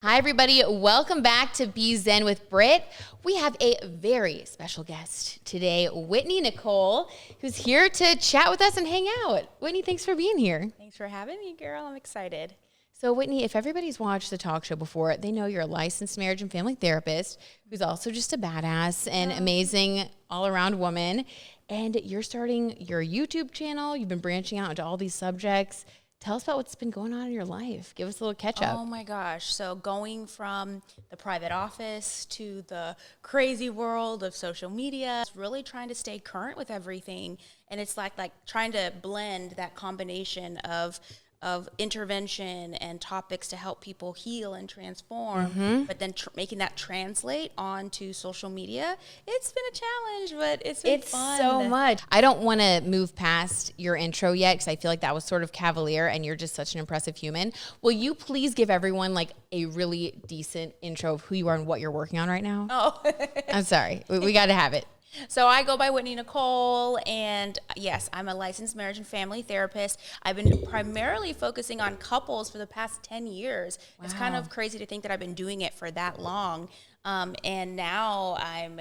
Hi, everybody. Welcome back to BZen with Brit. We have a very special guest today, Whitney Nicole, who's here to chat with us and hang out. Whitney, thanks for being here. Thanks for having me, girl. I'm excited. So, Whitney, if everybody's watched the talk show before, they know you're a licensed marriage and family therapist who's also just a badass and amazing all-around woman. And you're starting your YouTube channel. You've been branching out into all these subjects. Tell us about what's been going on in your life. Give us a little catch up. Oh my gosh. So going from the private office to the crazy world of social media, it's really trying to stay current with everything. And it's like trying to blend that combination of intervention and topics to help people heal and transform, but then making that translate onto social media. It's been a challenge, but it's been fun. So much. I don't want to move past your intro yet because I feel like that was sort of cavalier and you're just such an impressive human. Will you please give everyone like a really decent intro of who you are and what you're working on right now? Oh, I'm sorry. We got to have it. So I go by Whitney Nicole, and yes, I'm a licensed marriage and family therapist. I've been primarily focusing on couples for the past 10 years. Wow. It's kind of crazy to think that I've been doing it for that long. And now I'm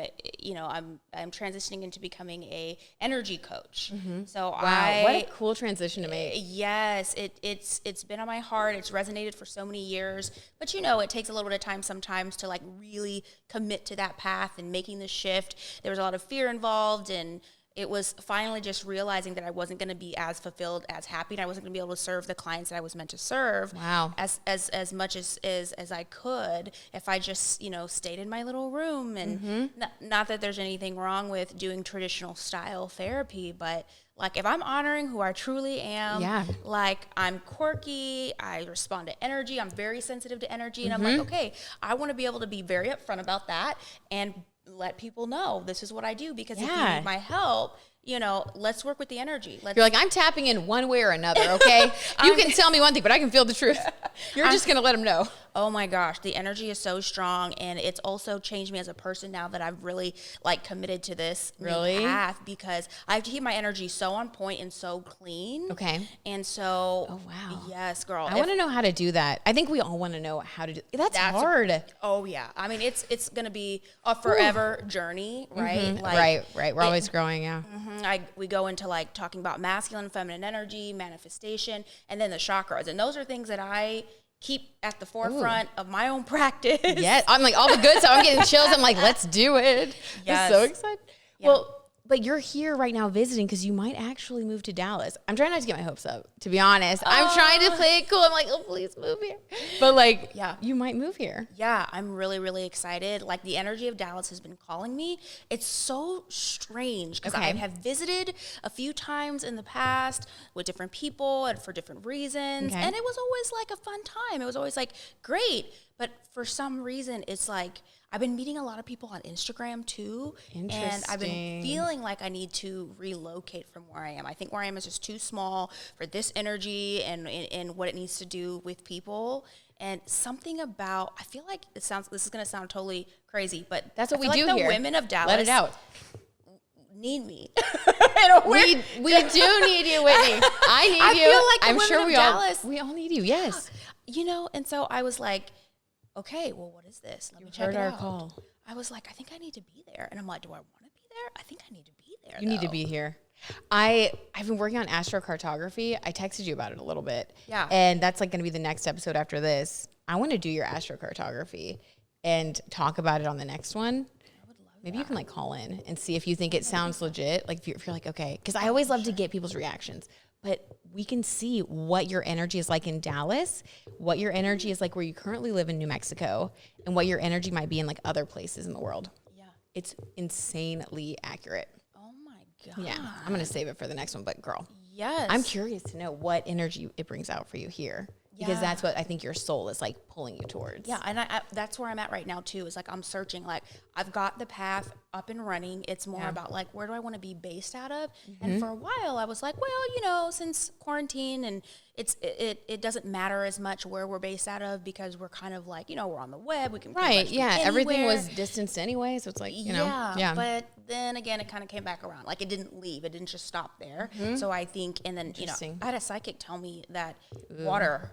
transitioning into becoming a energy coach. Mm-hmm. So wow, what a cool transition to make. Yes, it's been on my heart. It's resonated for so many years, but it takes a little bit of time sometimes to like really commit to that path and making the shift. There was a lot of fear involved, and it was finally just realizing that I wasn't going to be as fulfilled, as happy, and I wasn't going to be able to serve the clients that I was meant to serve. Wow. As much as I could if I just, stayed in my little room. And not that there's anything wrong with doing traditional style therapy, but like if I'm honoring who I truly am, like I'm quirky, I respond to energy, I'm very sensitive to energy, and I'm like, okay, I want to be able to be very upfront about that and let people know this is what I do, because if you need my help, let's work with the energy. You're like, I'm tapping in one way or another, okay? You can tell me one thing, but I can feel the truth. You're just going to let them know. Oh my gosh, the energy is so strong, and it's also changed me as a person now that I've really committed to this new path, because I have to keep my energy so on point and so clean. Okay. And so, oh wow, yes, girl. I want to know how to do that. I think we all want to know how to do. That's hard. Oh yeah, I mean it's gonna be a forever journey, right? Mm-hmm. Right. We're always growing. Yeah. Mm-hmm. We go into talking about masculine, feminine energy, manifestation, and then the chakras, and those are things that I keep at the forefront of my own practice. Yes, I'm like all the good stuff. I'm getting chills. I'm like, let's do it. Yes. I'm so excited. Yeah. Well, but you're here right now visiting because you might actually move to Dallas. I'm trying not to get my hopes up, to be honest. I'm trying to play it cool. I'm like, oh, please move here. But you might move here. Yeah, I'm really, really excited. Like the energy of Dallas has been calling me. It's so strange because I have visited a few times in the past with different people and for different reasons. And it was always like a fun time. It was always like great. But for some reason, it's like I've been meeting a lot of people on Instagram too. And I've been feeling like I need to relocate from where I am. I think where I am is just too small for this energy and what it needs to do with people. And something about, I feel like this is going to sound totally crazy, but that's what we do here. The women of Dallas. Let it out. Need me. we do need you, Whitney. I need you. Feel like I'm sure we all need you. Yes. And so I was like, okay, well, what is this? Let me check it out. Our call. I was like, I think I need to be there. And I'm like, do I want to be there? I think I need to be there. You need to be here. I've been working on astrocartography. I texted you about it a little bit. Yeah. And that's going to be the next episode after this. I want to do your astrocartography and talk about it on the next one. Maybe you can call in and see if you think it sounds legit. If you're like, okay, because I always love to get people's reactions, but we can see what your energy is like in Dallas, what your energy is like where you currently live in New Mexico, and what your energy might be in other places in the world. Yeah. It's insanely accurate. Oh my God. Yeah. I'm going to save it for the next one, but girl. Yes. I'm curious to know what energy it brings out for you here. Because that's what I think your soul is pulling you towards. Yeah, and I that's where I'm at right now too. Is I'm searching. I've got the path up and running. It's more about where do I want to be based out of? Mm-hmm. And for a while I was like, well, since quarantine and it doesn't matter as much where we're based out of because we're kind of we're on the web. We can everything was distanced anyway, so it's But then again, it kind of came back around. It didn't leave. It didn't just stop there. Mm-hmm. So I think, and then I had a psychic tell me that water.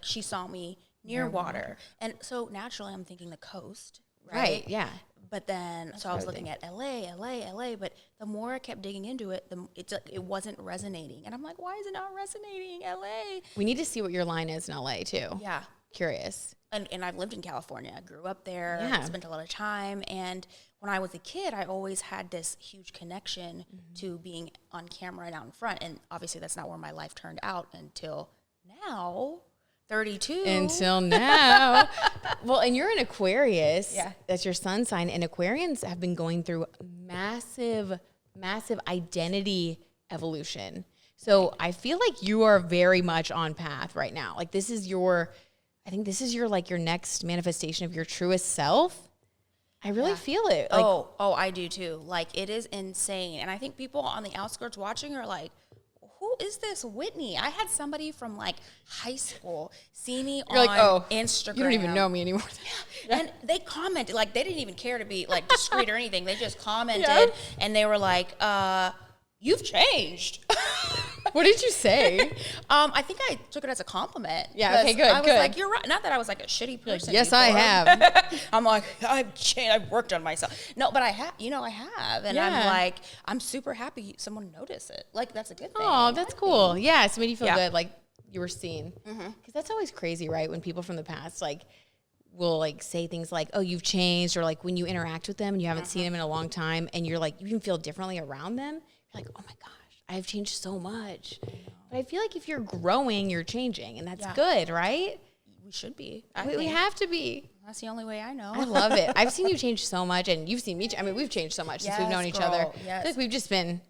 She saw me near water. And so naturally I'm thinking the coast, right? Right, yeah. But then, so I was looking at LA, but the more I kept digging into it, it wasn't resonating. And I'm like, why is it not resonating, LA? We need to see what your line is in LA too. Yeah. Curious. And I've lived in California. I grew up there. Yeah. I spent a lot of time. And when I was a kid, I always had this huge connection to being on camera and out in front. And obviously that's not where my life turned out until now. 32. Until now. Well, and you're an Aquarius. Yeah. That's your sun sign. And Aquarians have been going through massive identity evolution. So I feel like you are very much on path right now. Like I think this is your next manifestation of your truest self. I really feel it. Like, I do too. Like, it is insane. And I think people on the outskirts watching are like, who is this Whitney? I had somebody from like high school see me on Instagram. You don't even know me anymore. Yeah. And they commented, like, they didn't even care to be like discreet or anything. They just commented and they were like, you've changed. What did you say? I think I took it as a compliment. Yeah, okay, good, I was like, you're right. Not that I was like a shitty person. Yes, before. I have. I'm like, I've changed. I've worked on myself. No, but I have. I have. And I'm like, I'm super happy someone noticed it. Like, that's a good thing. Oh, that's cool. Yeah, it's made you feel good, like you were seen. Because that's always crazy, right? When people from the past, like, will like say things like, oh, you've changed, or like when you interact with them and you haven't seen them in a long time and you're like, you can feel differently around them. You're like, oh my gosh, I've changed so much. But I feel like if you're growing, you're changing, and that's good, right? We should be. We have to be. That's the only way I know. I love it. I've seen you change so much, and you've seen me. I mean, we've changed so much since we've known each other. Yes. I feel like we've just been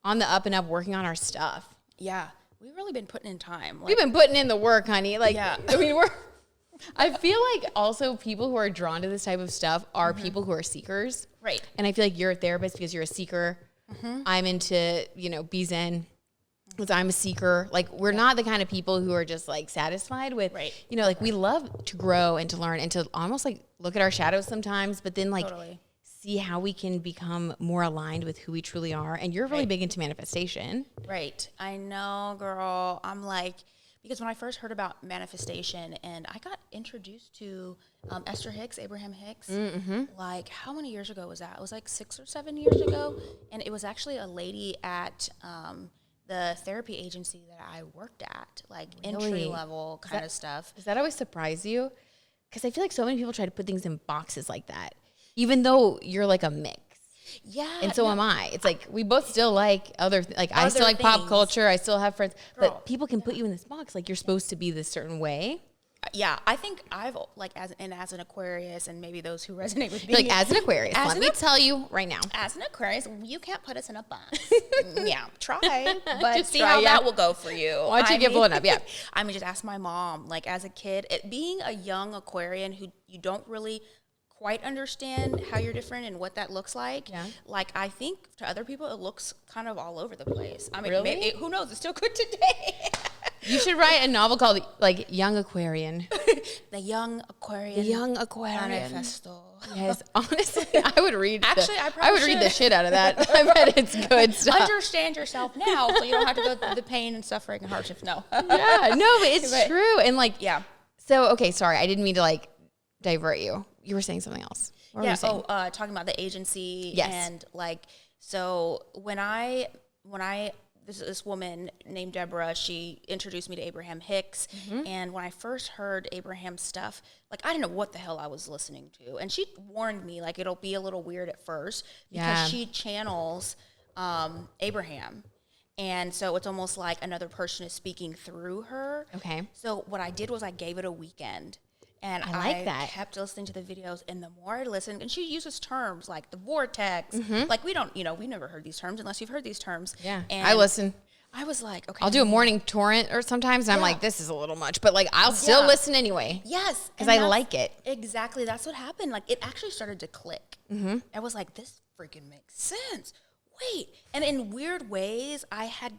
on the up and up working on our stuff. Yeah. We've really been putting in time. Like, We've been putting in the work, honey. Like, Yeah. I mean, I feel like also people who are drawn to this type of stuff are people who are seekers. Right. And I feel like you're a therapist because you're a seeker. I'm into, BZen because I'm a seeker. Like, we're not the kind of people who are just like satisfied with, like we love to grow and to learn and to almost like look at our shadows sometimes, but then like see how we can become more aligned with who we truly are. And you're really big into manifestation. Right. I know, girl. I'm like, because when I first heard about manifestation and I got introduced to Esther Hicks, Abraham Hicks, like how many years ago was that? It was like 6 or 7 years ago. And it was actually a lady at the therapy agency that I worked at, like entry level kind of stuff. Does that always surprise you? Because I feel like so many people try to put things in boxes like that, even though you're like a mix. Yeah. And so am I. It's like we both still like I still like pop culture. I still have friends. But people can put you in this box like you're supposed to be this certain way. Yeah, I think I've like as an Aquarius, and maybe those who resonate with me. Like as an Aquarius, let me tell you right now. As an Aquarius, you can't put us in a box. Yeah, try, but Just see try, how that will go for you. Why don't you get blown up? Yeah. I mean, just ask my mom. Like as a kid, being a young Aquarian who you don't really quite understand how you're different and what that looks like. Yeah. Like I think to other people, it looks kind of all over the place. I mean, really? Who knows? It's still good today. You should write a novel called like Young Aquarian. The Young Aquarian. The Young Aquarian. Manifesto. Yes, honestly, I would read. Actually, I would read the shit out of that. I bet it's good stuff. Understand yourself now, so you don't have to go through the pain and suffering and hardships. No. Yeah, no, but it's true. And like, yeah. So okay, sorry, I didn't mean to like divert you. You were saying something else. What were you saying? Talking about the agency. Yes. And like, so when I this woman named Deborah, she introduced me to Abraham Hicks. And when I first heard Abraham's stuff, like I didn't know what the hell I was listening to. And she warned me, like, it'll be a little weird at first because she channels Abraham. And so it's almost like another person is speaking through her. Okay. So what I did was I gave it a weekend. And I kept listening to the videos, and the more I listened, and she uses terms like the vortex. Like we've never heard these terms unless you've heard these terms. Yeah, and I listen. I was like, okay. I'll do a morning torrent or sometimes I'm like, this is a little much, but like I'll still listen anyway. Yes. Because I like it. Exactly. That's what happened. Like it actually started to click. I was like, this freaking makes sense. wait. And in weird ways, I had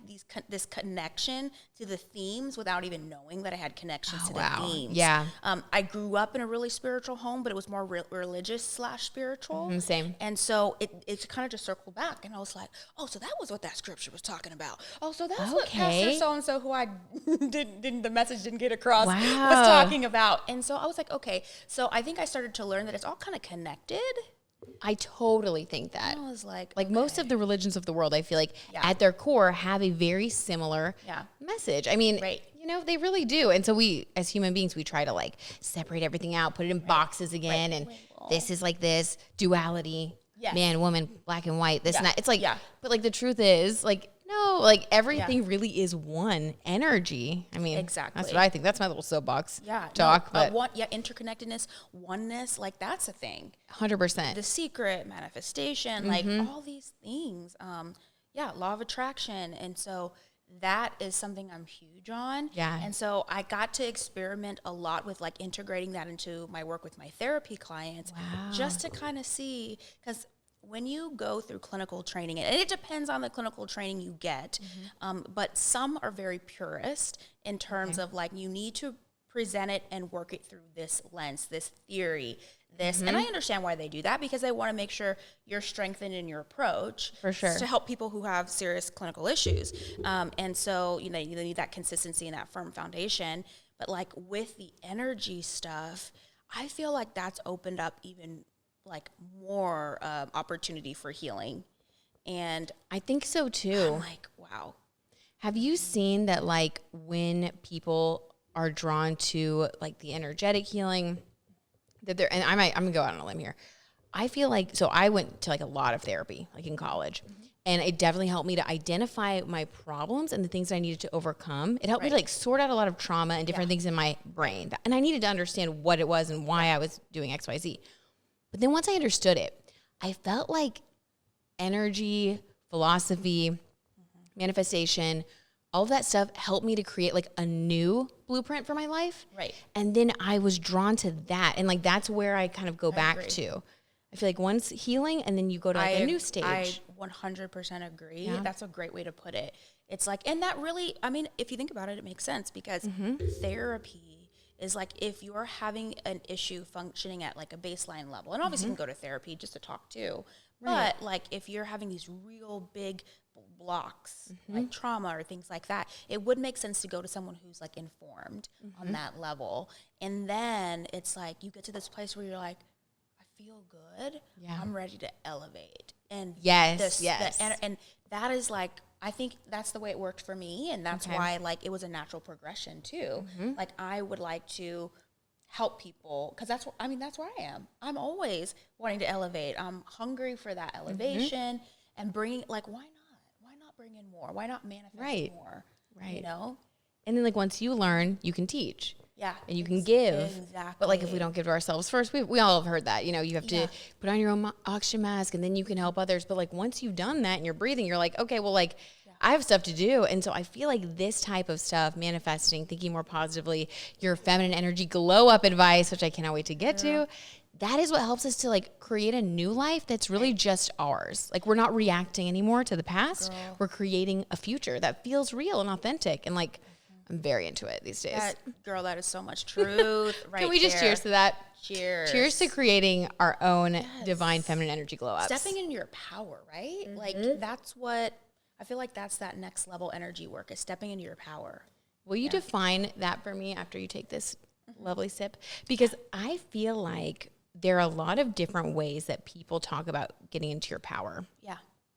this connection to the themes without even knowing that I had connections to the themes. Yeah. I grew up in a really spiritual home, but it was more religious / spiritual. Same. And so it kind of just circled back. And I was like, oh, so that was what that scripture was talking about. Oh, so that's what Pastor so-and-so, who I the message didn't get across, was talking about. And so I was like, okay. So I think I started to learn that it's all kind of connected. I totally think that. I was like most of the religions of the world, I feel like at their core have a very similar message. I mean, you know, they really do. And so we, as human beings, we try to like separate everything out, put it in boxes again. And this is like this duality, man, woman, black and white, this and that. It's like, but like the truth is like, no, like everything really is one energy. I mean, that's what I think. That's my little soapbox talk. But interconnectedness, oneness, like that's a thing. 100%. The secret, manifestation, like all these things. Law of attraction. And so that is something I'm huge on. Yeah. And so I got to experiment a lot with like integrating that into my work with my therapy clients, just to kind of see, because when you go through clinical training, and it depends on the clinical training you get, but some are very purist in terms of like, you need to present it and work it through this lens, this theory, this. And I understand why they do that, because they want to make sure you're strengthened in your approach for sure to help people who have serious clinical issues. And so, you know, you need that consistency and that firm foundation. But like with the energy stuff, I feel like that's opened up even like more opportunity for healing. And I think so too. I'm like, wow. Have you seen that like when people are drawn to like the energetic healing that they're, and I'm gonna go out on a limb here. I feel like, so I went to like a lot of therapy, like in college, and it definitely helped me to identify my problems and the things that I needed to overcome. It helped me to like sort out a lot of trauma and different things in my brain. And I needed to understand what it was and why I was doing X, Y, Z. But then once I understood it, I felt like energy, philosophy, manifestation, all of that stuff helped me to create like a new blueprint for my life. Right. And then I was drawn to that. And like, that's where I kind of go back to. I feel like one's healing and then you go to like a new stage. I 100% agree. Yeah. That's a great way to put it. It's like, and that really, I mean, if you think about it, it makes sense, because therapy is like, if you're having an issue functioning at like a baseline level, and obviously you can go to therapy just to talk too, but like if you're having these real big blocks, like trauma or things like that, it would make sense to go to someone who's like informed on that level. And then it's like, you get to this place where you're like, I feel good. I'm ready to elevate. And and that is like, I think that's the way it worked for me. And that's why like it was a natural progression too. Like I would like to help people, because that's what, I mean, that's where I am. I'm always wanting to elevate. I'm hungry for that elevation and bringing, like, why not bring in more? Why not manifest more? Right. You know? And then like once you learn, you can teach. Yeah. And you can give. Exactly. But like if we don't give to ourselves first, we all have heard that, you know, you have to put on your own oxygen mask and then you can help others. But like once you've done that and you're breathing, you're like, okay, well, like I have stuff to do. And so I feel like this type of stuff, manifesting, thinking more positively, your feminine energy glow up advice, which I cannot wait to get to, that is what helps us to like create a new life that's really just ours. Like we're not reacting anymore to the past. We're creating a future that feels real and authentic. And like, I'm very into it these days. That is so much truth. Right. Can we just cheers to that? Cheers. Cheers to creating our own divine feminine energy glow ups. Stepping into your power, right? Like that's what I feel like, that's that next level energy work, is stepping into your power. Will you define that for me after you take this lovely sip? Because I feel like there are a lot of different ways that people talk about getting into your power. Yeah.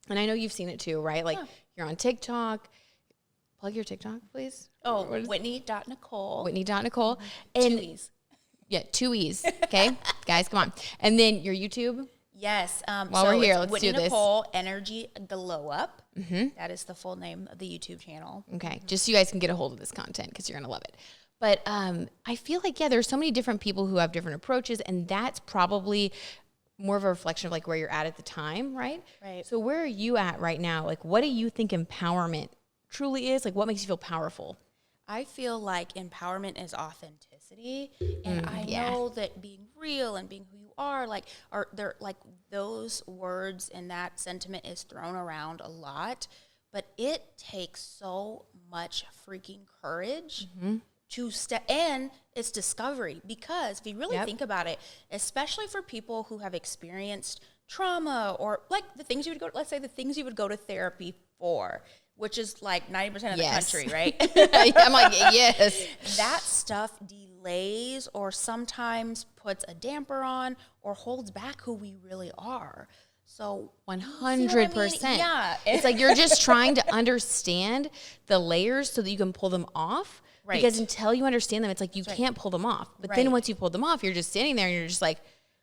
And I know you've seen it too, right? Like you're on TikTok. Plug your TikTok, please. Oh, Whitney.Nicole. Whitney.Nicole. And 2 E's. Yeah, 2 E's. Okay, guys, come on. And then your YouTube. Yes. While we're here, let's Whitney do this. Nicole Energy Glow Up. That is the full name of the YouTube channel. Okay, just so you guys can get a hold of this content, because you're gonna love it. But I feel like there's so many different people who have different approaches, and that's probably more of a reflection of like where you're at the time, right? Right. So where are you at right now? Like, what do you think empowerment truly is? Like, what makes you feel powerful? I feel like empowerment is authenticity. And I know that being real and being who you are, like, are they're like those words and that sentiment is thrown around a lot, but it takes so much freaking courage to step, and it's discovery, because if you really think about it, especially for people who have experienced trauma, or like the things you would go, let's say the things you would go to therapy for, which is like 90% of the country, right? I'm like, yes. That stuff delays or sometimes puts a damper on or holds back who we really are. So 100%. Yeah. It's like you're just trying to understand the layers so that you can pull them off. Right. Because until you understand them, it's like you can't pull them off. But then once you pull them off, you're just standing there and you're just like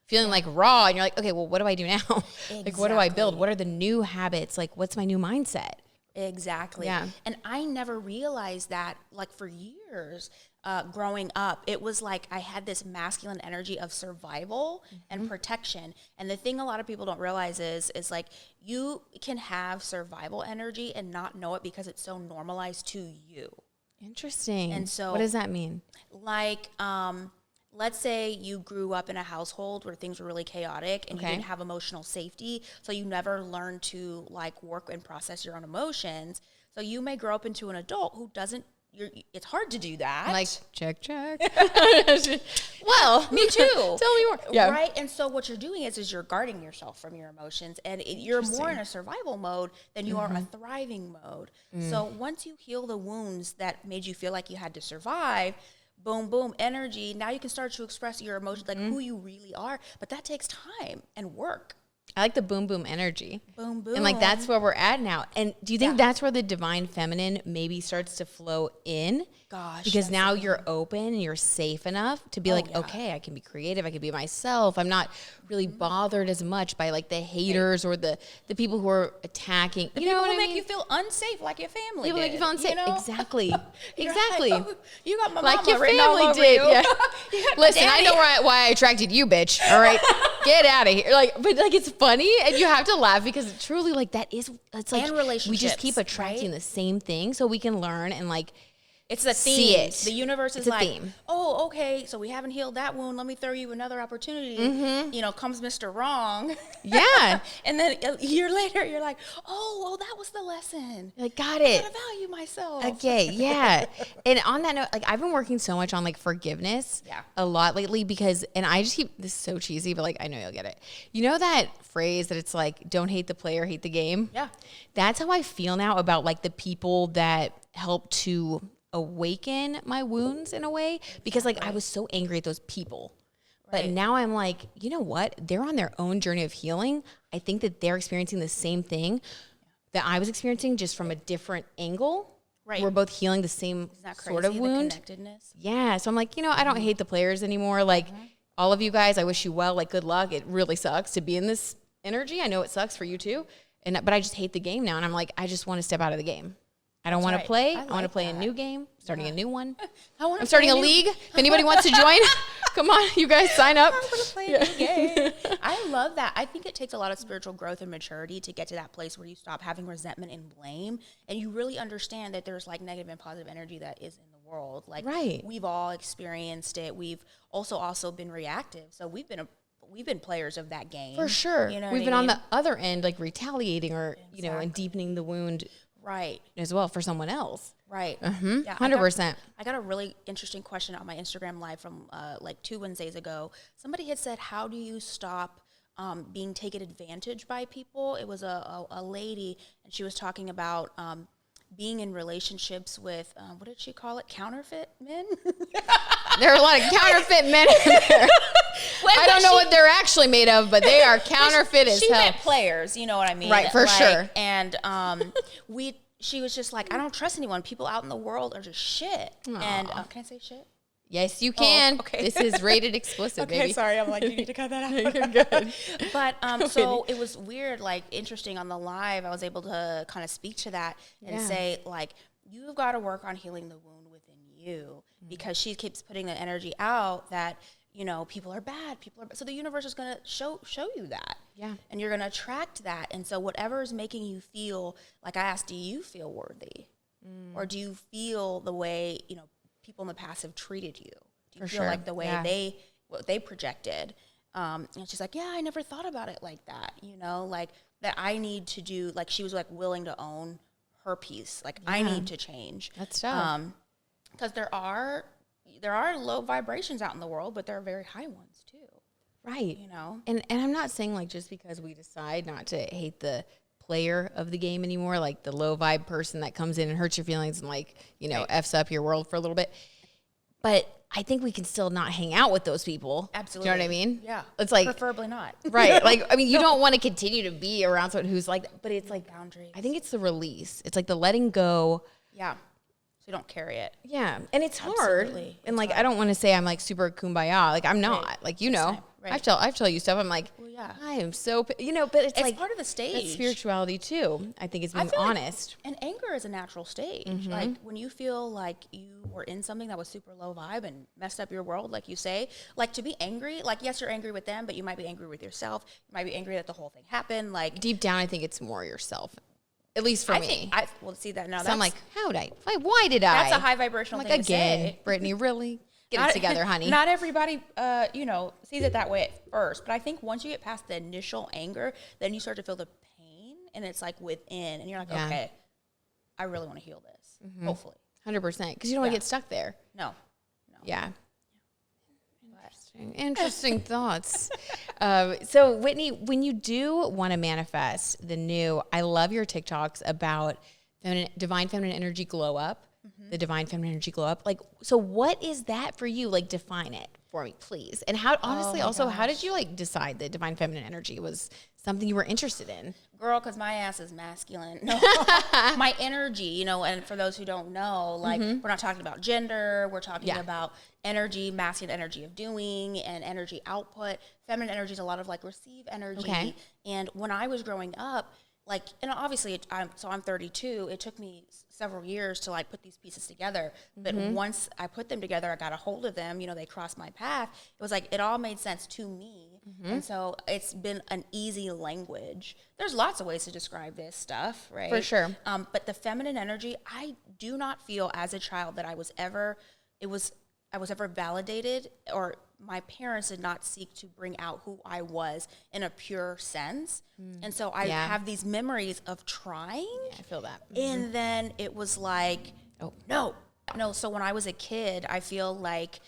feeling like raw. And you're like, okay, well, what do I do now? Like, what do I build? What are the new habits? Like, what's my new mindset? Exactly. Yeah. And I never realized that, like, for years growing up, it was like I had this masculine energy of survival and protection. And the thing a lot of people don't realize is like you can have survival energy and not know it because it's so normalized to you. Interesting. And so what does that mean? Like, let's say you grew up in a household where things were really chaotic and you didn't have emotional safety. So you never learned to like work and process your own emotions. So you may grow up into an adult who doesn't, it's hard to do that. I'm like, check. Well, me too. Tell me more. Yeah. Right. And so what you're doing is you're guarding yourself from your emotions, and you're more in a survival mode than you are a thriving mode. So once you heal the wounds that made you feel like you had to survive, boom, boom, energy, now you can start to express your emotions, like who you really are. But that takes time and work. I like the boom, boom energy. Boom, boom. And like, that's where we're at now. And do you think that's where the divine feminine maybe starts to flow in? Gosh. Because now you're open and you're safe enough to be okay, I can be creative. I can be myself. I'm not really bothered as much by like the haters or the people who are attacking. You know what I mean? Make you feel unsafe, like your family People make you feel unsafe. You know? Exactly. Exactly. Like, oh, you got my like mama your written all family over did. you. Yeah. Listen, I daddy. know why I attracted you, bitch. All right, get out of here. Like, but like it's funny, and you have to laugh because it's truly like it's like And we relationships, just keep attracting the same thing, so we can learn and like. It's the theme. See it. The universe is a like, theme. oh, okay, so we haven't healed that wound. Let me throw you another opportunity. You know, comes Mr. Wrong. Yeah. And then a year later, you're like, oh, well, that was the lesson. Like, got it. I gotta value myself. Okay, yeah. And on that note, like I've been working so much on like forgiveness a lot lately because, and I just keep, this is so cheesy, but like I know you'll get it. You know that phrase that it's like, don't hate the player, hate the game? Yeah. That's how I feel now about like the people that help to awaken my wounds in a way, because like I was so angry at those people. But now I'm like, you know what? They're on their own journey of healing. I think that they're experiencing the same thing that I was experiencing, just from a different angle. Right. We're both healing the same sort of wound. The connectedness? Yeah. So I'm like, you know, I don't hate the players anymore. Like all of you guys, I wish you well, like good luck. It really sucks to be in this energy. I know it sucks for you too. But I just hate the game now. And I'm like, I just want to step out of the game. I don't want to play. I want to play a new game, starting a new one. I'm starting a league. If anybody wants to join, come on, you guys sign up. I'm going to play a new game. I love that. I think it takes a lot of spiritual growth and maturity to get to that place where you stop having resentment and blame, and you really understand that there's like negative and positive energy that is in the world. Like we've all experienced it. We've also been reactive. So we've been players of that game. For sure. You know we've been on the other end, like retaliating or, you know, and deepening the wound. Right. As well for someone else. Right. Yeah, 100%. I got a really interesting question on my Instagram live from like 2 Wednesdays ago. Somebody had said, how do you stop being taken advantage by people? It was a lady, and she was talking about being in relationships with, what did she call it? Counterfeit men? There are a lot of counterfeit men in there. I don't know what they're actually made of, but they are counterfeit as hell. She meant players, you know what I mean? Right, for sure. And she was just like, I don't trust anyone. People out in the world are just shit. Aww. And can I say shit? Yes, you can. Oh, okay. This is rated explicit, baby. Okay, sorry. I'm like, you need to cut that out. You're good. But so it was weird, like interesting on the live. I was able to kind of speak to that and say, like, you've got to work on healing the wound within you, because she keeps putting the energy out that, you know, people are bad. So the universe is going to show you that. Yeah. And you're going to attract that. And so whatever is making you feel, like I asked, do you feel worthy? Or do you feel the way, you know, people in the past have treated you? Do you feel like the way they projected? And she's like, yeah, I never thought about it like that, you know, like that I need to do, like she was like willing to own her piece. Like I need to change. That's tough. Because there are low vibrations out in the world, but there are very high ones too. Right. You know? And I'm not saying like just because we decide not to hate the player of the game anymore, like the low vibe person that comes in and hurts your feelings and like, you know, F's up your world for a little bit. But I think we can still not hang out with those people. Absolutely. Do you know what I mean? Yeah. It's like preferably not. Right. Like, I mean, you don't want to continue to be around someone who's like that, but it's like boundaries. I think it's the release. It's like the letting go. Yeah. So you don't carry it. Yeah. And it's hard. Absolutely. And like, I don't want to say I'm like super kumbaya. Like I'm not. Right. Like, you know, right. I tell you stuff. I'm like, well, yeah. I am so, you know, but it's like part of the stage. That's spirituality too. I think it's being honest. Like, and anger is a natural stage. Mm-hmm. Like when you feel like you were in something that was super low vibe and messed up your world, like you say, like to be angry, like yes, you're angry with them, but you might be angry with yourself. You might be angry that the whole thing happened. Like deep down, I think it's more yourself. At least for me. Well, see that now. So I'm like, why did I? That's a high vibrational like, thing again, to say. Brittany, really? Get it together, honey. Not everybody, you know, sees it that way at first. But I think once you get past the initial anger, then you start to feel the pain. And it's like within. And you're like, okay, I really want to heal this. Mm-hmm. Hopefully. 100%. Because you don't want to get stuck there. No. Yeah. Interesting thoughts. So Whitney, when you do want to manifest the new, I love your TikToks about divine feminine energy glow up, the divine feminine energy glow up. Like, so what is that for you? Like, define it for me, please. And how, honestly, how did you like decide that divine feminine energy was something you were interested in? Girl, because my ass is masculine. No, my energy, you know, and for those who don't know, like we're not talking about gender. We're talking about energy, masculine energy of doing and energy output. Feminine energy is a lot of like receive energy. Okay. And when I was growing up, like, and obviously I'm 32. It took me several years to like put these pieces together. But once I put them together, I got a hold of them, you know, they crossed my path. It was like, it all made sense to me. And so it's been an easy language. There's lots of ways to describe this stuff, right? For sure. But the feminine energy, I do not feel as a child that I was ever validated, or my parents did not seek to bring out who I was in a pure sense. And so I have these memories of trying. Yeah, I feel that. And then it was like, no. So when I was a kid, I feel like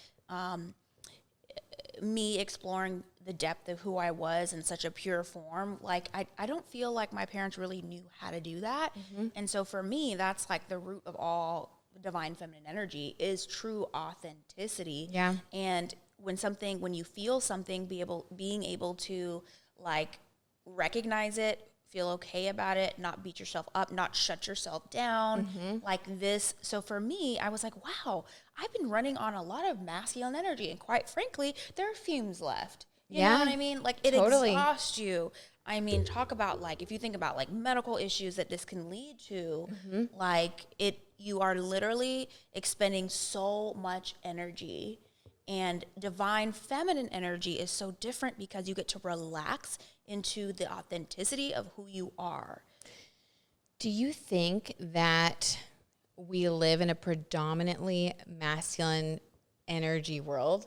me exploring the depth of who I was in such a pure form, like I don't feel like my parents really knew how to do that. And so for me, that's like the root of all divine feminine energy is true authenticity. Yeah. And when you feel something, being able to like recognize it, feel okay about it, not beat yourself up, not shut yourself down like this. So for me, I was like, wow, I've been running on a lot of masculine energy, and quite frankly, there are fumes left. You know what I mean? Like it exhausts you. I mean, talk about like, if you think about like medical issues that this can lead to, like you are literally expending so much energy. And divine feminine energy is so different because you get to relax into the authenticity of who you are. Do you think that we live in a predominantly masculine energy world?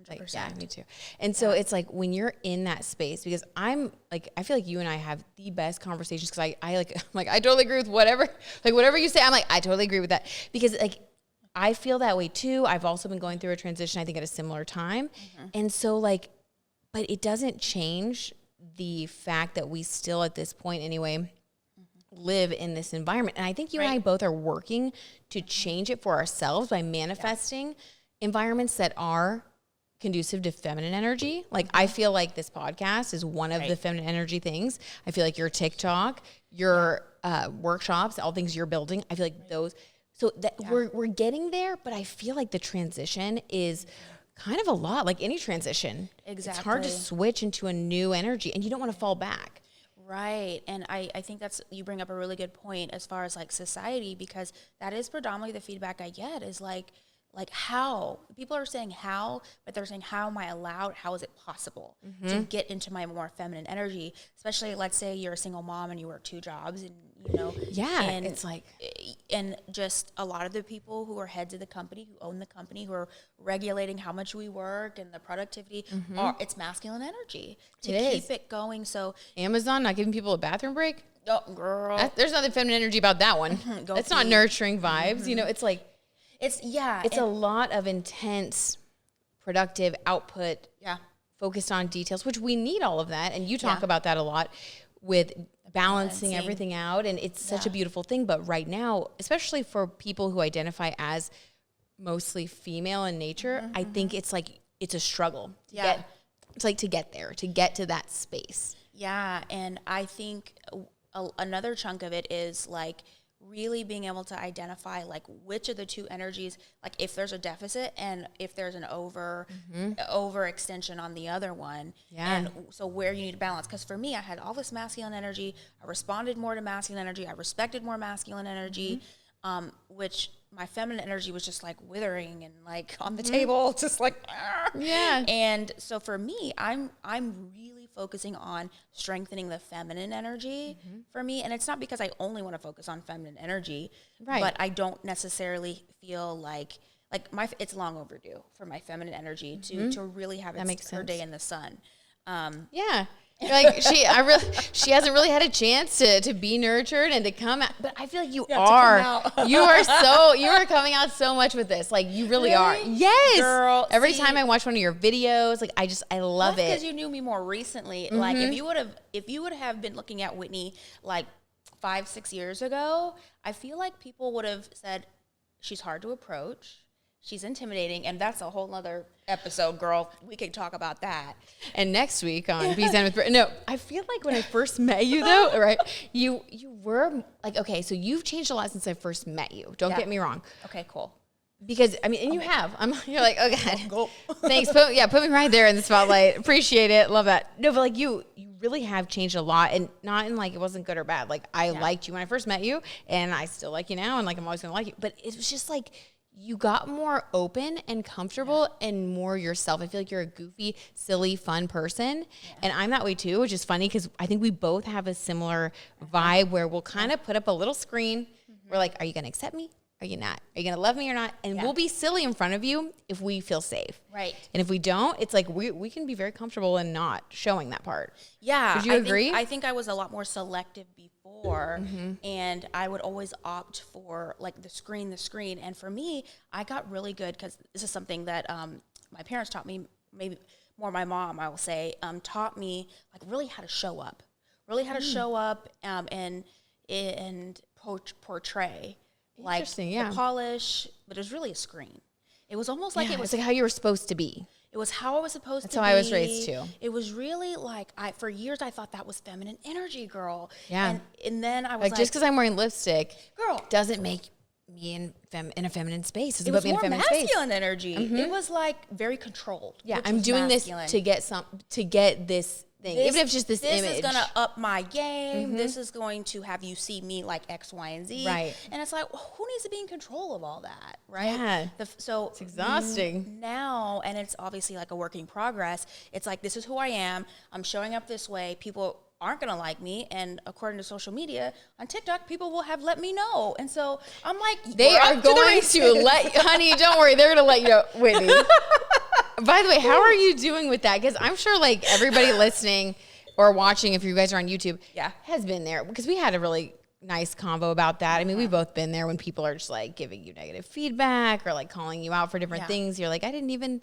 100%. Like, yeah, me too. And so it's like when you're in that space, because I'm like, I feel like you and I have the best conversations because I'm like, I totally agree with whatever you say. I'm like, I totally agree with that because like, I feel that way too. I've also been going through a transition, I think at a similar time. And so like, but it doesn't change the fact that we still at this point anyway, live in this environment. And I think you and I both are working to change it for ourselves by manifesting environments that are conducive to feminine energy. Like I feel like this podcast is one of the feminine energy things. I feel like your TikTok, your workshops, all things you're building, I feel like those. So that we're getting there, but I feel like the transition is kind of a lot, like any transition. Exactly. It's hard to switch into a new energy, and you don't want to fall back. Right. And I think you bring up a really good point as far as like society, because that is predominantly the feedback I get is like, like how people are saying how, but they're saying how am I allowed? How is it possible to get into my more feminine energy? Especially, let's say you're a single mom and you work 2 jobs, and and it's like, and just a lot of the people who are heads of the company, who own the company, who are regulating how much we work and the productivity, it's masculine energy to keep it going. So Amazon not giving people a bathroom break. Oh, girl, there's nothing feminine energy about that one. It's not nurturing vibes. It's like. It's a lot of intense, productive output. Yeah. Focused on details, which we need all of that. And you talk about that a lot with balancing everything out. And it's such a beautiful thing. But right now, especially for people who identify as mostly female in nature, I think it's like, it's a struggle to get there, to get to that space. Yeah. And I think another chunk of it is like, really being able to identify like which of the 2 energies, like if there's a deficit and if there's an overextension on the other one. Yeah. And so where you need to balance. Because for me, I had all this masculine energy. I responded more to masculine energy. I respected more masculine energy, which my feminine energy was just like withering and like on the table, just like, yeah. And so for me, I'm really focusing on strengthening the feminine energy for me. And it's not because I only want to focus on feminine energy, but I don't necessarily feel like it's long overdue for my feminine energy to really have her day in the sun. Yeah. Like she hasn't really had a chance to be nurtured and to come out, but I feel like you are coming out so much with this. Like you really are. Yes. Girl, every time I watch one of your videos, like I love it. Because you knew me more recently. Like if you would have been looking at Whitney like 5-6 years ago, I feel like people would have said she's hard to approach. She's intimidating, and that's a whole nother episode, girl. We could talk about that. And next week on BZen with Brit. No, I feel like when I first met you, though, right? You were like, okay, so you've changed a lot since I first met you. Don't get me wrong. Okay, cool. Because and you have. You're like, okay, go. Thanks. Put me right there in the spotlight. Appreciate it. Love that. No, but like you really have changed a lot, and not in like it wasn't good or bad. Like I liked you when I first met you, and I still like you now, and like I'm always gonna like you. But it was just like. You got more open and comfortable and more yourself. I feel like you're a goofy, silly, fun person. Yeah. And I'm that way too, which is funny because I think we both have a similar vibe where we'll kind of put up a little screen. We're like, are you going to accept me? Are you not? Are you going to love me or not? And we'll be silly in front of you if we feel safe. Right. And if we don't, it's like we can be very comfortable in not showing that part. Yeah. Would you agree? I think I was a lot more selective before, and I would always opt for like the screen. And for me, I got really good because this is something that my parents taught me, maybe more my mom, I will say, taught me like really how to show up. And portray. Like the polish, but it was really a screen. It was almost like it was like how you were supposed to be. It was how I was supposed to be. That's how I was raised too. It was really like for years I thought that was feminine energy, girl. Yeah. And then I was like just because I'm wearing lipstick, girl, doesn't make me in a feminine space. It was more masculine energy. It was like very controlled. Yeah, I'm doing masculine. This to get this thing. Even if it's just this image. This is going to up my game. This is going to have you see me like X, Y, and Z. Right. And it's like, who needs to be in control of all that, right? Yeah. So it's exhausting. Now, and it's obviously like a work in progress, it's like, this is who I am. I'm showing up this way. People aren't going to like me. And according to social media, on TikTok, people will have let me know. And so I'm like, they are going to let, honey, don't worry. They're going to let you know, Whitney. By the way, how are you doing with that? Because I'm sure like everybody listening or watching, if you guys are on YouTube, has been there. Because we had a really nice convo about that. I mean, we've both been there when people are just like giving you negative feedback or like calling you out for different things. You're like, I didn't even,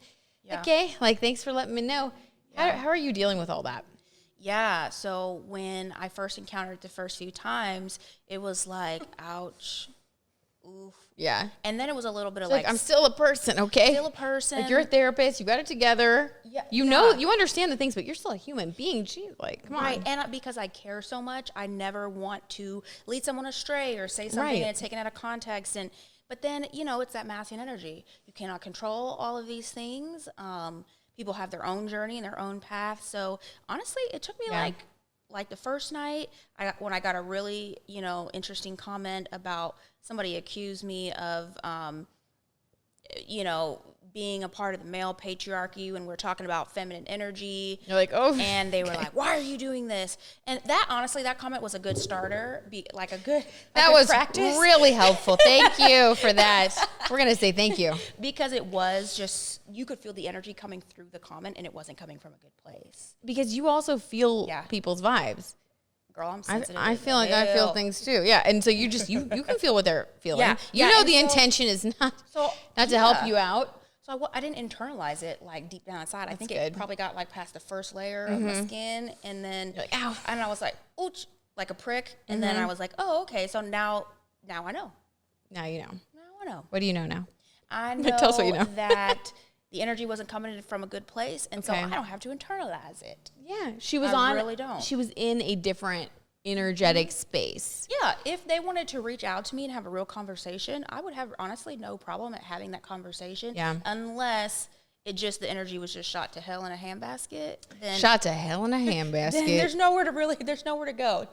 okay, like thanks for letting me know. How are you dealing with all that? Yeah, so when I first encountered it the first few times, it was like, ouch, oof. Yeah. And then it was a little bit of like I'm still a person, okay? Still a person. Like you're a therapist, you got it together. Yeah. You know, you understand the things, but you're still a human being. Gee, like, come on. Right, and because I care so much, I never want to lead someone astray or say something and it's taken out of context. But then, you know, it's that masculine energy. You cannot control all of these things. People have their own journey and their own path. So honestly, it took me like the first night when I got a really, you know, interesting comment about somebody accused me of you know, being a part of the male patriarchy when we're talking about feminine energy. You're like, oh. And they were like, why are you doing this? And that, honestly, that comment was a good starter, that was practice. Really helpful. Thank you for that. We're going to say thank you. Because it was just, you could feel the energy coming through the comment, and it wasn't coming from a good place. Because you also feel people's vibes. Girl, I'm sensitive. I feel like I feel things too. Yeah. And so you just, you can feel what they're feeling. Yeah. You know, the intention is not to help you out. So I didn't internalize it like deep down inside. I think it probably got like past the first layer of my skin, and then you're like, ow. And I was like, ouch, like a prick. And then I was like, oh, okay. So now I know. Now you know. Now I know. What do you know now? I know Tell us what you know. that the energy wasn't coming in from a good place, and so I don't have to internalize it. Yeah, she was I really don't. She was in a different energetic space. Yeah, if they wanted to reach out to me and have a real conversation, I would have honestly no problem at having that conversation. Yeah. Unless the energy was just shot to hell in a handbasket. Then shot to hell in a handbasket. Then there's nowhere to go.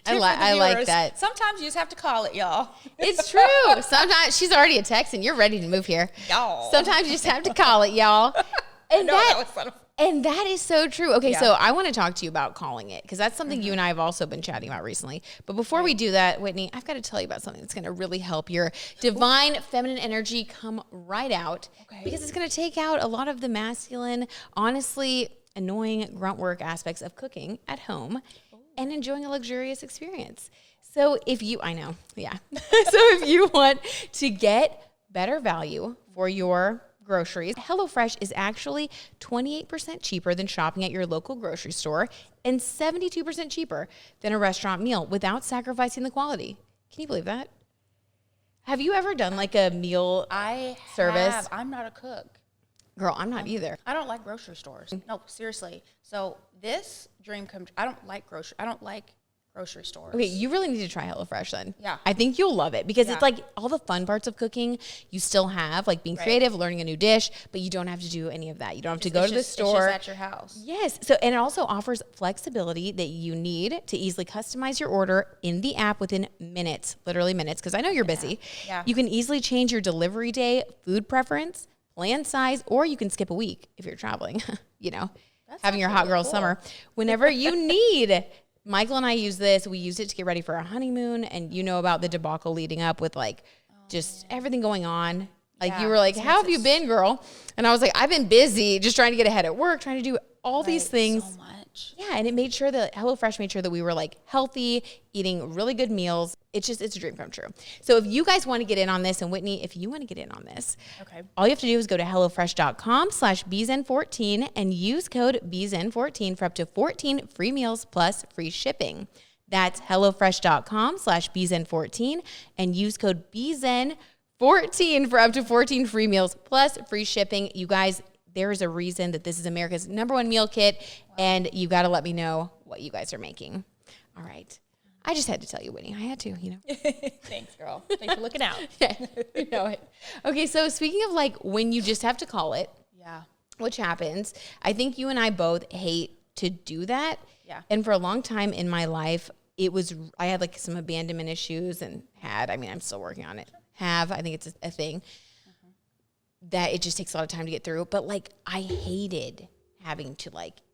I like that. Sometimes you just have to call it, y'all. It's true. Sometimes she's already a text and you're ready to move here. Y'all. Sometimes you just have to call it, y'all. And that was fun. And that is so true. Okay, so I want to talk to you about calling it, because that's something you and I have also been chatting about recently. But before we do that, Whitney, I've got to tell you about something that's going to really help your divine feminine energy come right out, because it's going to take out a lot of the masculine, honestly annoying grunt work aspects of cooking at home and enjoying a luxurious experience. So if you, I know, so if you want to get better value for your groceries, HelloFresh is actually 28% cheaper than shopping at your local grocery store and 72% cheaper than a restaurant meal without sacrificing the quality. Can you believe that? Have you ever done like a meal service? I'm not a cook. Girl, I'm not either. I don't like grocery stores. No, seriously. So this dream come. I don't like grocery stores. Okay, you really need to try HelloFresh then. Yeah. I think you'll love it, because it's like all the fun parts of cooking you still have, like being creative, learning a new dish, but you don't have to do any of that. You don't have to go to the store. It's just at your house. Yes. So, and it also offers flexibility that you need to easily customize your order in the app within minutes, literally minutes, because I know you're busy. Yeah. You can easily change your delivery day, food preference, plan size, or you can skip a week if you're traveling, having your hot girl summer whenever you need. Michael and I use this. We used it to get ready for our honeymoon, and you know about the debacle leading up with just everything going on. Like you were like, how have you been, girl? And I was like, I've been busy just trying to get ahead at work, trying to do all these things. So much. Yeah, and it made sure that HelloFresh made sure that we were like healthy, eating really good meals. It's a dream come true. So if you guys want to get in on this, and Whitney, if you want to get in on this, all you have to do is go to HelloFresh.com/BZen14 and use code BZen14 for up to 14 free meals plus free shipping. That's HelloFresh.com/BZen14 and use code BZen14 for up to 14 free meals plus free shipping. You guys, there is a reason that this is America's #1 meal kit, and you got to let me know what you guys are making. All right. I just had to tell you, Whitney. I had to, Thanks, girl. Thanks for looking out. You know it. Okay, so speaking of when you just have to call it, which happens, I think you and I both hate to do that. Yeah. And for a long time in my life, I had some abandonment issues I'm still working on it. I think it's a thing that it just takes a lot of time to get through. But I hated having to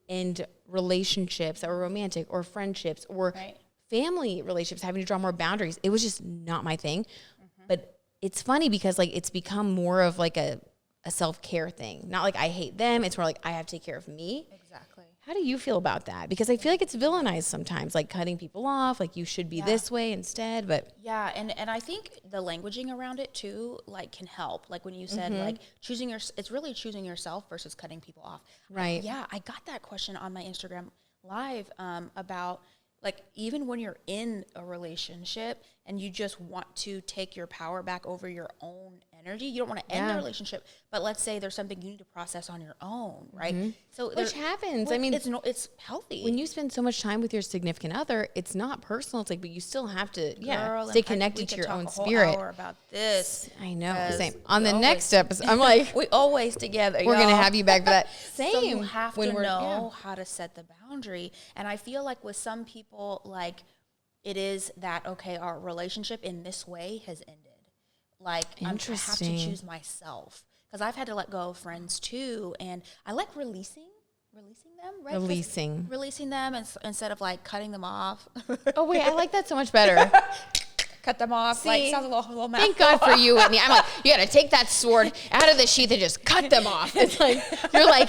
end relationships that were romantic or friendships or family relationships, having to draw more boundaries. It was just not my thing. But it's funny because it's become more of a self-care thing. Not I hate them. It's more I have to take care of me. Exactly. How do you feel about that? Because I feel it's villainized sometimes, cutting people off, you should be this way instead. But yeah, and I think the languaging around it too, can help. When you said it's really choosing yourself versus cutting people off. Right. I got that question on my Instagram live about even when you're in a relationship and you just want to take your power back over your own energy, you don't want to end the relationship, but let's say there's something you need to process on your own, right? So which happens. It's healthy. When you spend so much time with your significant other, it's not personal. It's but you still have to Girl, stay connected to your own spirit. A whole hour about this. I know. Same. On the next episode, I'm we always together. We're gonna have you back for that. Same. So you have to know how to set the boundary, and I feel with some people, it is that our relationship in this way has ended. I have to choose myself. because I've had to let go of friends too, and I like releasing them, right? Releasing them instead of like cutting them off. Oh wait, I like that so much better. Cut them off. See, like sounds a little thank God for you, Whitney. I'm like, you got to take that sword out of the sheath and just cut them off. It's like you're like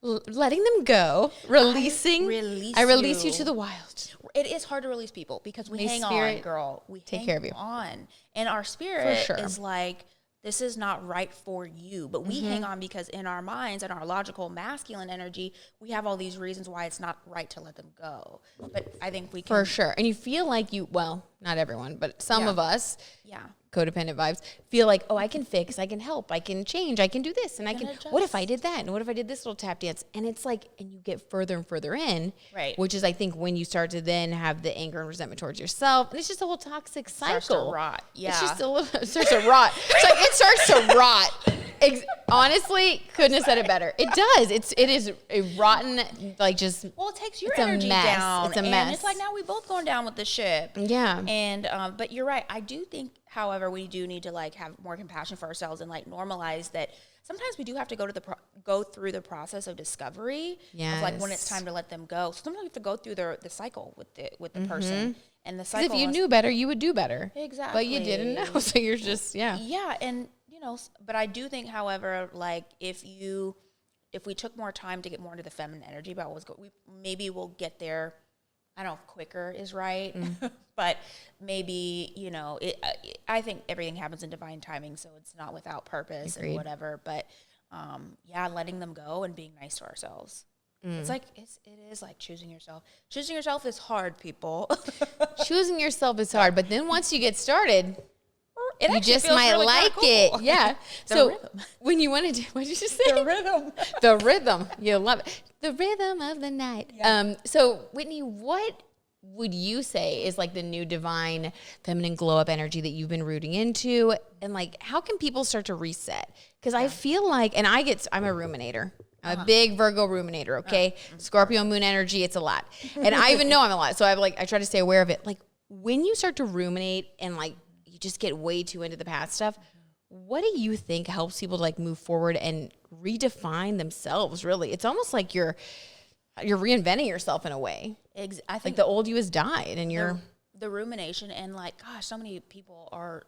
letting them go, releasing. I release you to the wild. It is hard to release people because we hang on, girl. We take care of you. On, and our spirit is like, this is not right for you, but we hang on because in our minds and our logical masculine energy, we have all these reasons why it's not right to let them go. But I think we can. For sure. And you feel like well, not everyone, but some of us, codependent vibes, feel like, oh, I can fix, I can help, I can change, I can do this, and I can what if I did that? And what if I did this little tap dance? And it's like, and you get further and further in, right? Which is, I think, when you start to then have the anger and resentment towards yourself, and it's just a whole toxic cycle. It starts to rot. Yeah. It's just it starts to rot. It's like, it starts to rot. Honestly, couldn't have said it better. It does. It is a rotten, like just. Well, it takes your energy down. It's a mess. And it's like now we both going down with the ship. Yeah. And but you're right. I do think, however, we do need to like have more compassion for ourselves and like normalize that. Sometimes we do have to go through the process of discovery. Yes. Of like when it's time to let them go. So sometimes we have to go through the cycle with the person. And the cycle. If you knew better, you would do better. Exactly. But you didn't know, so you're just Yeah, and. But I do think, however, like if we took more time to get more into the feminine energy about what's going, maybe we'll get there. I don't know if quicker is right, but maybe I think everything happens in divine timing, so it's not without purpose. Agreed. And whatever. But letting them go and being nice to ourselves. It's like it is like choosing yourself. Choosing yourself is hard, people. Choosing yourself is hard, but then once you get started. You just might really like cool. it. Yeah. So rhythm. When you want to do, what did you say? The rhythm. The rhythm. You love it. The rhythm of the night. Yeah. So Whitney, what would you say is like the new divine feminine glow up energy that you've been rooting into? And like, how can people start to reset? Because I feel like, and I'm a ruminator. I'm a big Virgo ruminator. Okay. Scorpio moon energy. It's a lot. And I even know I'm a lot. So I try to stay aware of it. Like when you start to ruminate and like, just get way too into the past stuff. What do you think helps people to like move forward and redefine themselves? Really, it's almost like you're reinventing yourself in a way. I think like the old you has died, and you're the rumination and like, gosh, so many people are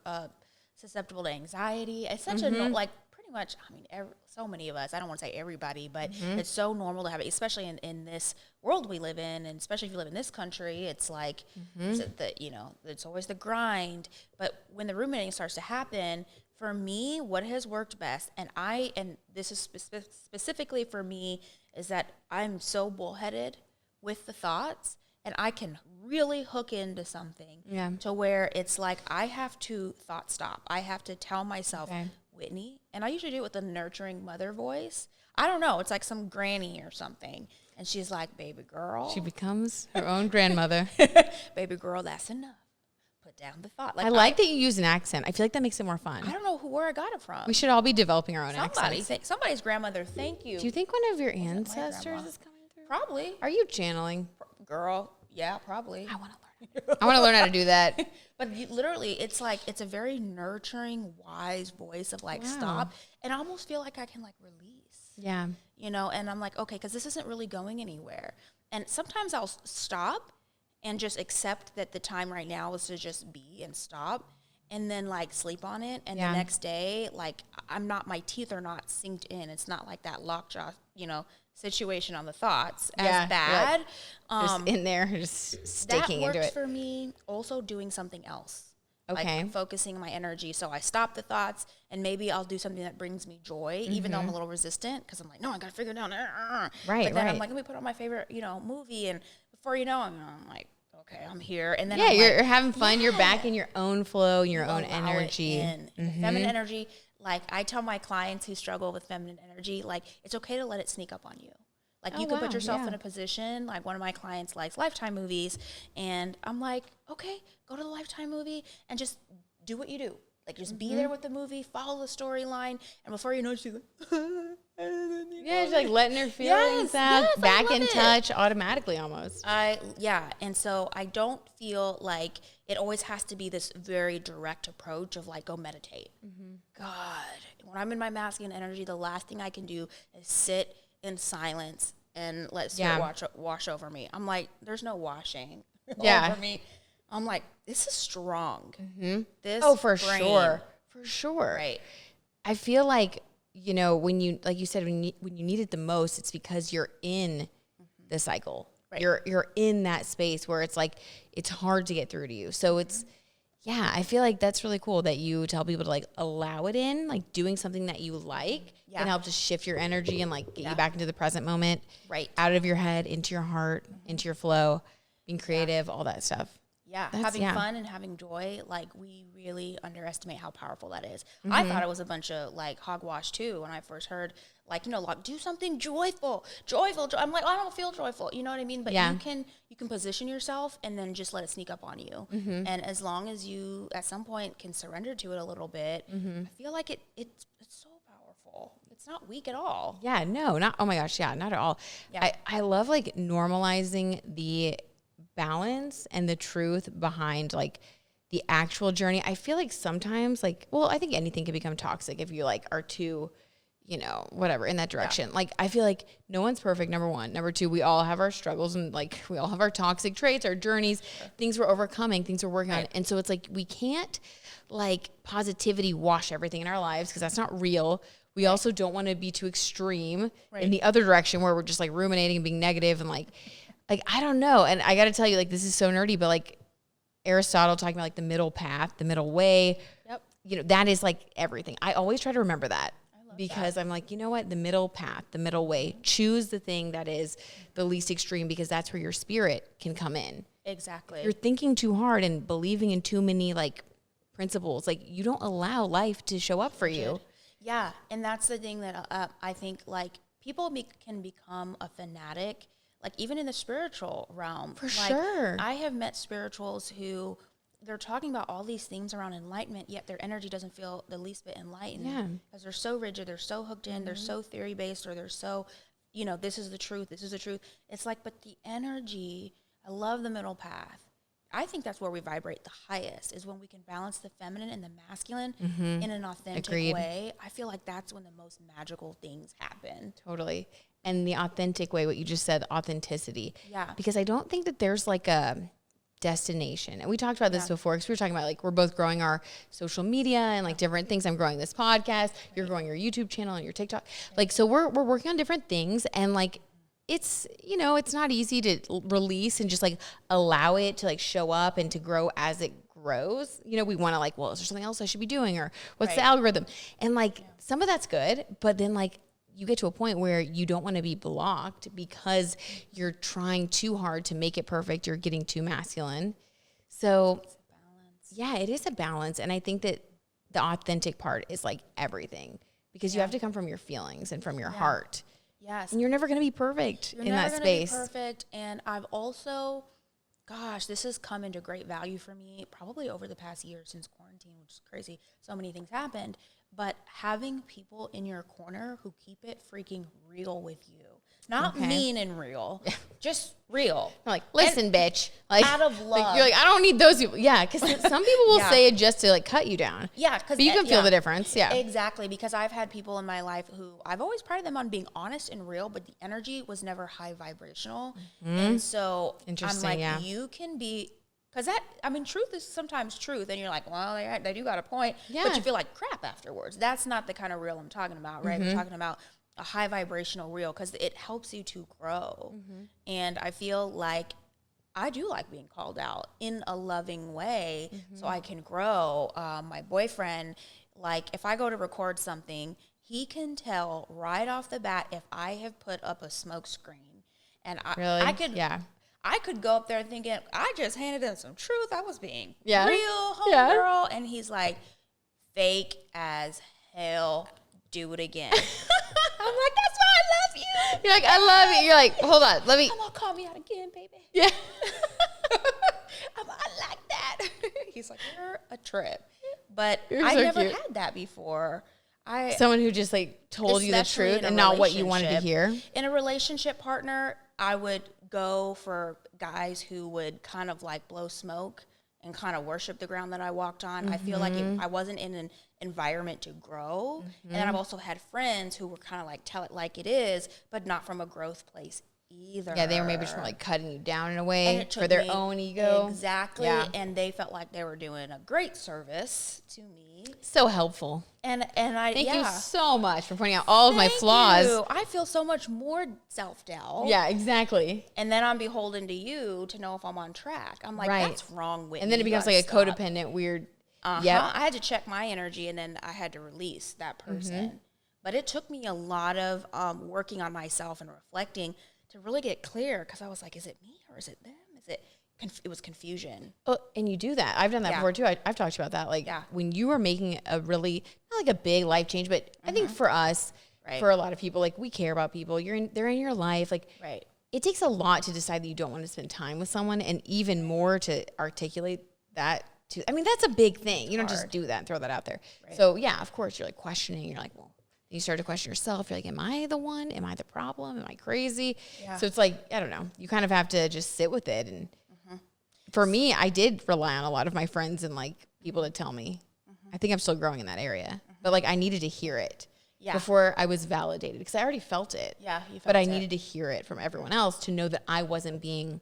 susceptible to anxiety. It's such a like pretty much. I mean, so many of us. I don't want to say everybody, but it's so normal to have it, especially in this world we live in, and especially if you live in this country. It's like it's always the grind. But when the ruminating starts to happen, for me, what has worked best, and this is specifically for me, is that I'm so bullheaded with the thoughts, and I can really hook into something to where it's like I have to thought stop. I have to tell myself. Okay. Whitney, and I usually do it with a nurturing mother voice. I don't know. It's like some granny or something. And she's like, baby girl. She becomes her own grandmother. Baby girl, that's enough. Put down the thought. Like I like that you use an accent. I feel like that makes it more fun. I don't know where I got it from. We should all be developing our own accents. Somebody's grandmother, thank you. Do you think one of your ancestors is coming through? Probably. Are you channeling? Girl, yeah, probably. I want to learn. I want to learn how to do that. But literally, it's like, it's a very nurturing, wise voice of like, stop. And I almost feel like I can like release. Yeah. And I'm like, okay, because this isn't really going anywhere. And sometimes I'll stop and just accept that the time right now is to just be and stop. And then like sleep on it. And the next day, like my teeth are not synced in. It's not like that lockjaw, situation on the thoughts as bad. Just in there, just sticking into it. That works for me. Also doing something else. Okay. Like focusing my energy. So I stop the thoughts and maybe I'll do something that brings me joy, even though I'm a little resistant because I'm like, no, I got to figure it out. Right, but then I'm like, let me put on my favorite, movie. And before you know, I'm like, okay, I'm here. And then you're having fun. You're back in your own flow, your own energy. Feminine energy. Like I tell my clients who struggle with feminine energy, like it's okay to let it sneak up on you. Like you can put yourself in a position, like one of my clients likes Lifetime movies, and I'm like, okay, go to the Lifetime movie and just do what you do. Like, just be there with the movie, follow the storyline, and before you know, she's like, yeah, she's like letting her feelings out, back in touch automatically almost. And so I don't feel like it always has to be this very direct approach of like, go meditate. God, when I'm in my masculine energy, the last thing I can do is sit in silence and let spirit wash over me. I'm like, there's no washing over me. I'm like, this is strong. This for brain. sure. Right. I feel like, you know, when you, like you said, when you need it the most, it's because you're in the cycle. Right. You're in that space where it's like, it's hard to get through to you. So it's, I feel like that's really cool that you tell people to like allow it in, like doing something that you like can help to shift your energy and like get you back into the present moment, right? Out out of your head, into your heart, into your flow, being creative, all that stuff. Yeah, having fun and having joy, like we really underestimate how powerful that is. I thought it was a bunch of like hogwash too when I first heard like, you know, like do something joyful. I'm like, I don't feel joyful. You know what I mean? But you can position yourself and then just let it sneak up on you. And as long as you at some point can surrender to it a little bit, I feel like it's so powerful. It's not weak at all. Yeah, no, not, oh my gosh, not at all. Yeah. I love like normalizing the balance and the truth behind like the actual journey. I feel like sometimes like, well, I think anything can become toxic if you like are too, you know, whatever in that direction. Like, I feel like no one's perfect. Number one. Number two, we all have our struggles and like we all have our toxic traits, our journeys, things we're overcoming, things we're working on. And so it's like, we can't like positivity wash everything in our lives because that's not real. We also don't want to be too extreme in the other direction where we're just like ruminating and being negative and like, I don't know. And I got to tell you, like, this is so nerdy, but like Aristotle talking about like the middle path, the middle way, you know, that is like everything. I always try to remember that because I'm like, you know what? The middle path, the middle way, choose the thing that is the least extreme because that's where your spirit can come in. Exactly. You're thinking too hard and believing in too many like principles. Like you don't allow life to show up for you. Yeah. And that's the thing that I think like people can become a fanatic. Like even in the spiritual realm. For sure. I have met spirituals who they're talking about all these things around enlightenment, yet their energy doesn't feel the least bit enlightened. Yeah. Because they're so rigid, they're so hooked in, they're so theory-based, or they're so, you know, this is the truth, this is the truth. It's like, but the energy, I love the middle path. I think that's where we vibrate the highest, is when we can balance the feminine and the masculine in an authentic way. I feel like that's when the most magical things happen. Totally. And the authentic way, what you just said, authenticity. Yeah. Because I don't think that there's like a destination. And we talked about this before because we were talking about like we're both growing our social media and like different things. I'm growing this podcast. You're growing your YouTube channel and your TikTok. Like, so we're working on different things and like it's, you know, it's not easy to release and just like allow it to like show up and to grow as it grows. You know, we want to like, well, is there something else I should be doing or what's the algorithm? And like some of that's good, but then like you get to a point where you don't want to be blocked because you're trying too hard to make it perfect. You're getting too masculine. So it's a balance. Yeah, it is a balance. And I think that the authentic part is like everything because you have to come from your feelings and from your heart. Yes. And you're never going to be perfect in that space. You're never going to be perfect. And I've also, gosh, this has come into great value for me probably over the past year since quarantine, which is crazy. So many things happened. But having people in your corner who keep it freaking real with you. Not mean and real, just real. Like, listen, bitch. Like, out of love. Like, you're like, I don't need those people. Yeah, because some people will say it just to like cut you down. Yeah, but you can feel the difference. Yeah, exactly. Because I've had people in my life who I've always prided them on being honest and real, but the energy was never high vibrational. And so I'm like, you can be. Because that, I mean, truth is sometimes truth, and you're like, well, they do got a point, but you feel like crap afterwards. That's not the kind of real I'm talking about, right? I'm talking about a high vibrational real, because it helps you to grow. And I feel like I do like being called out in a loving way so I can grow. My boyfriend, like, if I go to record something, he can tell right off the bat if I have put up a smoke screen. And I could go up there thinking, I just handed him some truth. I was being real, homegirl. And he's like, fake as hell. Do it again. I'm like, that's why I love you. You're like, I love you. You're like, hold on. Let me. I'm going to call me out again, baby. Yeah. I like that. He's like, you're a trip. But You're I so never cute. had that before. Someone who just like told you the Especially truth in a and not what you wanted to relationship. hear. In a relationship partner, I would go for guys who would kind of like blow smoke and kind of worship the ground that I walked on. I feel like I wasn't in an environment to grow. And then I've also had friends who were kind of like tell it like it is, but not from a growth place either. Yeah, they were maybe just like cutting you down in a way And it for took their me- own ego. Exactly. Yeah. And they felt like they were doing a great service to me. So helpful. And I Thank you so much for pointing out all of my flaws. you. I feel so much more self-doubt. Yeah, exactly. And then I'm beholden to you to know if I'm on track. I'm like, Right. that's wrong with And then it becomes like a codependent, weird. Yeah. I had to check my energy and then I had to release that person. Mm-hmm. But it took me a lot of working on myself and reflecting to really get clear because I was like, is it me or is it them? Is it? It was confusion. Oh, and you do that. I've done that Yeah. before too. I've talked about that. Like Yeah. when you are making a really, not like a big life change, but I think for us, Right. for a lot of people, like we care about people. They're in your life. Like Right. it takes a lot to decide that you don't want to spend time with someone, and even more to articulate that. I mean, that's a big thing. You don't just do that and throw that out there. Right. So yeah, of course you're like questioning. You're like, well, you start to question yourself. You're like, am I the one? Am I the problem? Am I crazy? Yeah. So it's like, I don't know. You kind of have to just sit with it. And for me, I did rely on a lot of my friends and like people to tell me. I think I'm still growing in that area, but like I needed to hear it before I was validated because I already felt it. Yeah, you but I felt it. needed to hear it from everyone else to know that I wasn't being.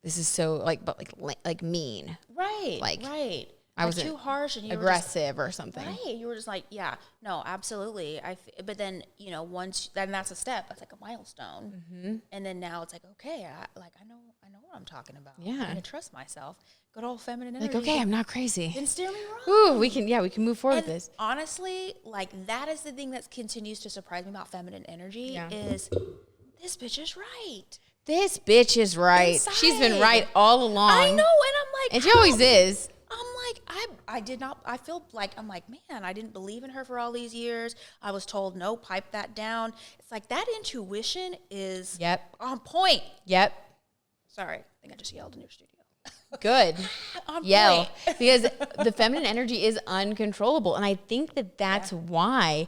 This is so like mean. Right. Like, right. I wasn't too harsh and you aggressive or something. Right. You were just like, yeah, no, absolutely. But then, once, then that's a step. That's like a milestone. And then now it's like, okay, I know what I'm talking about. Yeah. I can trust myself. Good old feminine energy. Like, okay, I'm not crazy. Didn't steer me wrong. Ooh, we can move forward with And this. honestly, like that is the thing that continues to surprise me about feminine energy is this bitch is right. This bitch is right. She's been Inside. right all along. I know. And I'm like, And she always is. I'm like, I did not, I feel like, I'm like, man, I didn't believe in her for all these years. I was told, no, pipe that down. It's like that intuition is on point. Yep. Sorry, I think I just yelled in your studio. Good. On Yell. point. Because the feminine energy is uncontrollable. And I think that that's why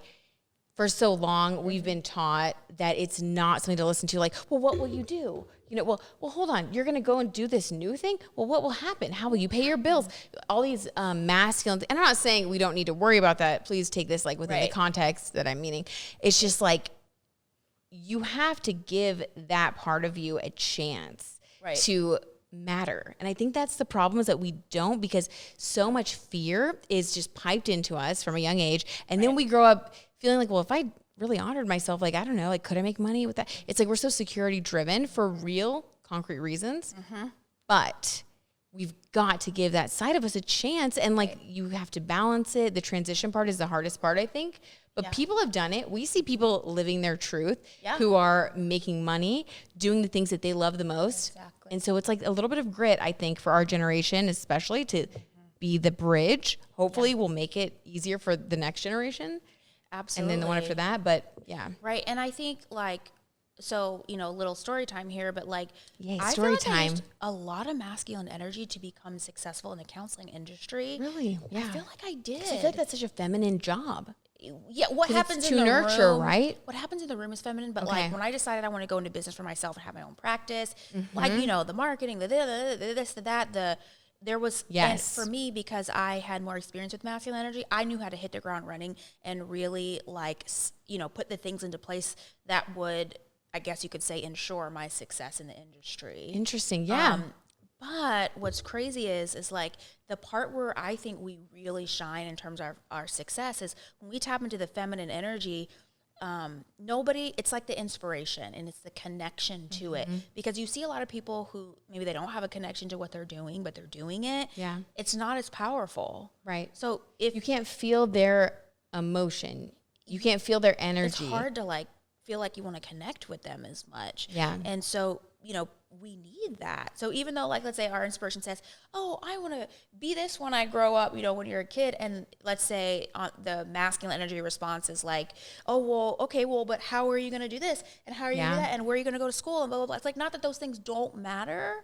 for so long we've been taught that it's not something to listen to. Like, well, what will you do? Well, hold on. You're going to go and do this new thing? Well, what will happen? How will you pay your bills? All these masculine, and I'm not saying we don't need to worry about that. Please take this like within the context that I'm meaning. It's just like, you have to give that part of you a chance to matter. And I think that's the problem, is that we don't, because so much fear is just piped into us from a young age. And then we grow up feeling like, well, if I really honored myself, like, I don't know, like, could I make money with that? It's like we're so security driven for real concrete reasons. But we've got to give that side of us a chance. And like, you have to balance it. The transition part is the hardest part, I think. But people have done it. We see people living their truth who are making money, doing the things that they love the most. Exactly. And so it's like a little bit of grit, I think, for our generation, especially to be the bridge. Hopefully we'll make it easier for the next generation. Absolutely. And then the one after that. But yeah. Right. And I think like, so, little story time here, but like, Yay, I story feel like I time. used a lot of masculine energy to become successful in the counseling industry. Really? Yeah. I feel like I did. I feel like that's such a feminine job. Yeah, what happens it's in to the nurture, room, right? What happens in the room is feminine, but Okay. like when I decided I want to go into business for myself and have my own practice, like the marketing, the this, the that, there was, and for me, because I had more experience with masculine energy, I knew how to hit the ground running and really like put the things into place that would, I guess you could say, ensure my success in the industry. Interesting. Yeah. But what's crazy is like the part where I think we really shine in terms of our success is when we tap into the feminine energy. It's like the inspiration and it's the connection to it, because you see a lot of people who maybe they don't have a connection to what they're doing, but they're doing it. Yeah. It's not as powerful. Right. So if You can't feel their emotion. You can't feel their energy. it's hard to like feel like you want to connect with them as much. Yeah. And so, we need that. So even though, like, let's say our inspiration says, oh, I want to be this when I grow up, when you're a kid. And let's say the masculine energy response is like, oh, well, okay, well, but how are you going to do this? And how are you going to do that? And where are you going to go to school? And blah, blah, blah. It's like, not that those things don't matter,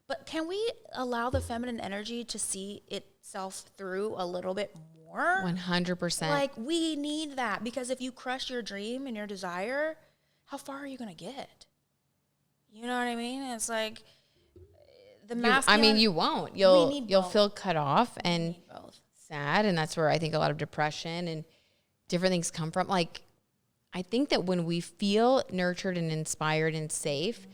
But can we allow the feminine energy to see itself through a little bit more? 100%. Like, we need that, because if you crush your dream and your desire, how far are you going to get? You know what I mean? It's like the masculine. You won't. You'll feel cut off and sad, and that's where I think a lot of depression and different things come from. Like, I think that when we feel nurtured and inspired and safe,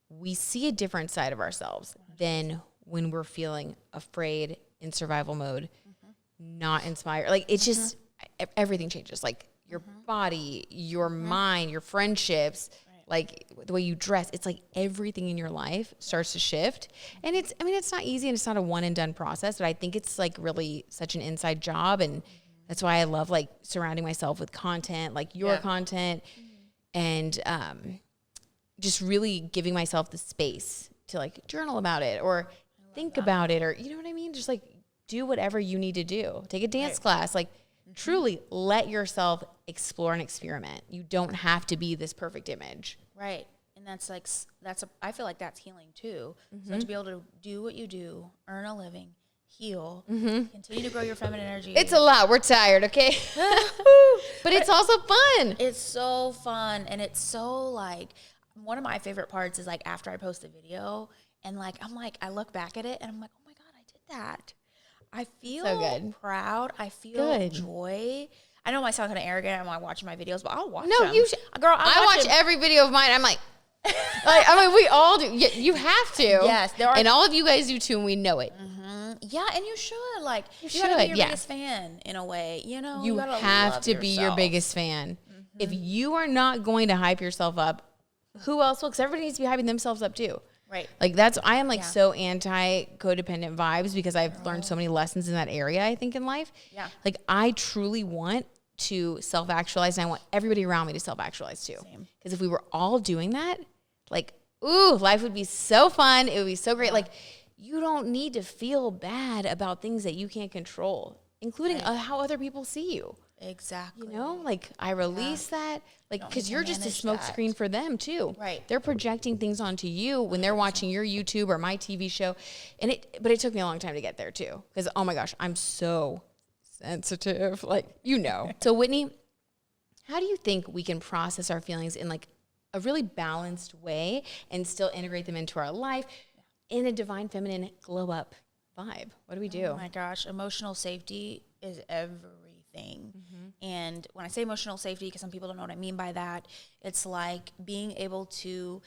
we see a different side of ourselves than when we're feeling afraid, in survival mode, not inspired. Like, it's just, everything changes. Like, your body, your mind, your friendships, like the way you dress. It's like everything in your life starts to shift. And it's not easy, and it's not a one and done process, but I think it's like really such an inside job. And that's why I love like surrounding myself with content, like your content, and just really giving myself the space to like journal about it or think about it, or, you know what I mean? Just like do whatever you need to do. Take a dance class, like truly let yourself explore and experiment. You don't have to be this perfect image. Right. And I feel like that's healing too. So to be able to do what you do, earn a living, heal, continue to grow your feminine energy. It's a lot. We're tired, okay? But it's also fun. It's so fun. And it's so like, one of my favorite parts is like after I post the video and like, I look back at it and I'm like, oh my God, I did that. I feel so good. Proud. I feel joy. I know I sound kind of arrogant. I'm like watching my videos, but I'll watch them. No, you should. Girl, I watch every video of mine. I'm like, we all do. You have to. Yes. And all of you guys do too, and we know it. Yeah, and you should. Like, you gotta be your biggest fan in a way. You know, you have to be your biggest fan. If you are not going to hype yourself up, who else will? Because everybody needs to be hyping themselves up too. Right. Like I am like so anti codependent vibes because I've learned so many lessons in that area, I think, in life. Yeah. Like, I truly want to self-actualize, and I want everybody around me to self-actualize too. Because if we were all doing that, like, life would be so fun. It would be so great. Like, you don't need to feel bad about things that you can't control, including how other people see you. Exactly. You know, like, I release that, like, because you're just a smoke screen for them too. Right. They're projecting things onto you when they're watching your YouTube or my TV show. But it took me a long time to get there too. Because, oh my gosh, I'm so sensitive. Like, you know. So Whitney, how do you think we can process our feelings in like a really balanced way and still integrate them into our life in a divine feminine glow up vibe? What do we do? Oh my gosh, emotional safety is everything. And when I say emotional safety, because some people don't know what I mean by that, it's like being able to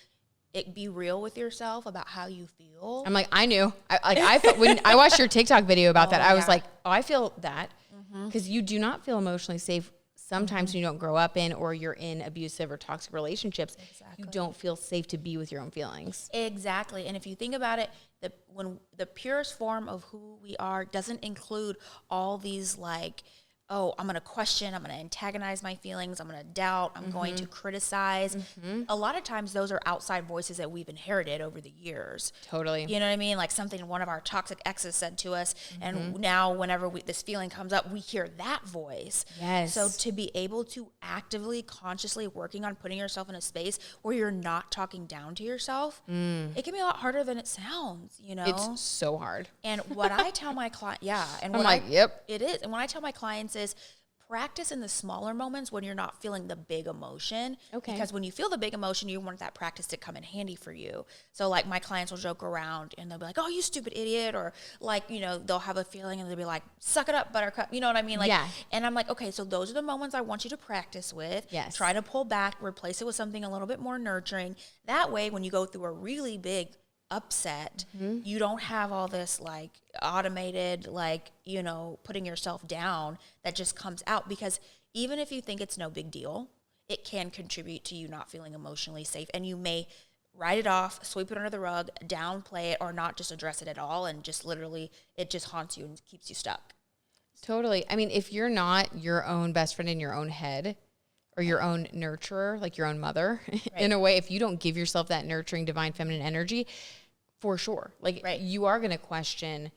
be real with yourself about how you feel. I'm like, I knew. When I watched your TikTok video about that, I was like, oh, I feel that. Because you do not feel emotionally safe sometimes when you don't grow up in, or you're in abusive or toxic relationships. You don't feel safe to be with your own feelings. Exactly. And if you think about it, when the purest form of who we are doesn't include all these like, oh, I'm going to question, I'm going to antagonize my feelings, I'm going to doubt, I'm going to criticize. A lot of times those are outside voices that we've inherited over the years. Totally. You know what I mean? Like something one of our toxic exes said to us, and now whenever this feeling comes up, we hear that voice. Yes. So to be able to actively, consciously working on putting yourself in a space where you're not talking down to yourself, it can be a lot harder than it sounds, you know? It's so hard. And what I tell my client, and I'm like, yep. It is. And when I tell my clients is practice in the smaller moments when you're not feeling the big emotion. Okay. Because when you feel the big emotion, you want that practice to come in handy for you. So like my clients will joke around and they'll be like, oh, you stupid idiot. Or like, you know, they'll have a feeling and they'll be like, suck it up, buttercup. You know what I mean? Like, yeah. And I'm like, okay, so those are the moments I want you to practice with. Yes. Try to pull back, replace it with something a little bit more nurturing. That way, when you go through a really big upset, you don't have all this like automated, like, you know, putting yourself down that just comes out, because even if you think it's no big deal, it can contribute to you not feeling emotionally safe, and you may write it off, sweep it under the rug, downplay it, or not just address it at all, and just literally it just haunts you and keeps you stuck. Totally. I mean, if you're not your own best friend in your own head, or your own nurturer, like your own mother, in a way, if you don't give yourself that nurturing divine feminine energy, for sure. Like, you are going to question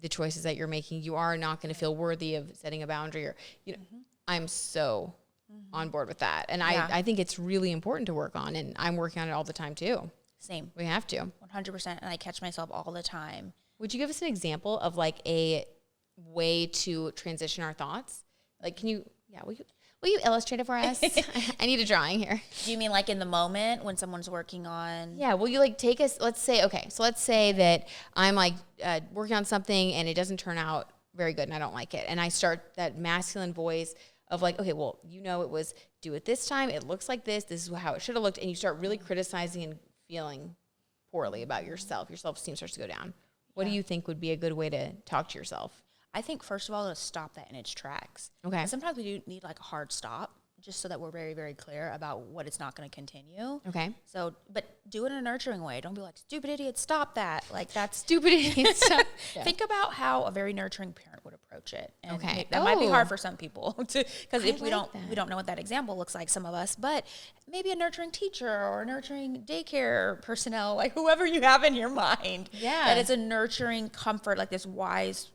the choices that you're making. You are not going to feel worthy of setting a boundary, or, you know, I'm so on board with that. And I think it's really important to work on, and I'm working on it all the time too. Same. We have to. 100%. And I catch myself all the time. Would you give us an example of like a way to transition our thoughts? Like, will you illustrate it for us? I need a drawing here. Do you mean like in the moment when someone's working on? Yeah. Will you like take us, let's say that I'm like working on something and it doesn't turn out very good and I don't like it. And I start that masculine voice of like, okay, well, it was do it this time. It looks like this. This is how it should have looked. And you start really criticizing and feeling poorly about yourself. Your self-esteem starts to go down. What do you think would be a good way to talk to yourself? I think, first of all, to stop that in its tracks. Okay. And sometimes we do need like a hard stop just so that we're very, very clear about what it's not going to continue. Okay. So, but do it in a nurturing way. Don't be like, stupid idiot, stop that. Like that's Stupid idiot. Yeah. Think about how a very nurturing parent would approach it. And Okay. that might be hard for some people because if we like don't know what that example looks like, some of us, but maybe a nurturing teacher or a nurturing daycare personnel, like whoever you have in your mind. Yeah. That is a nurturing comfort, like this wise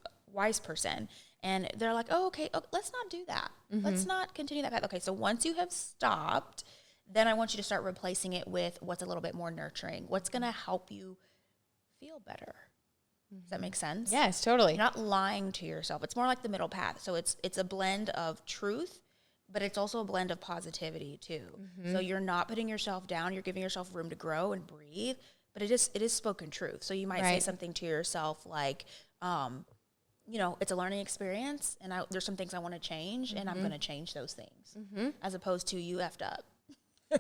person. And they're like, okay, let's not do that. Let's not continue that path. Okay, so once you have stopped, then I want you to start replacing it with what's a little bit more nurturing. What's going to help you feel better? Does that make sense? Yes, totally. You're not lying to yourself. It's more like the middle path. So it's a blend of truth, but it's also a blend of positivity too. So you're not putting yourself down. You're giving yourself room to grow and breathe, but it is spoken truth. So you might say something to yourself like, it's a learning experience, and there's some things I want to change, and I'm going to change those things, as opposed to you effed up.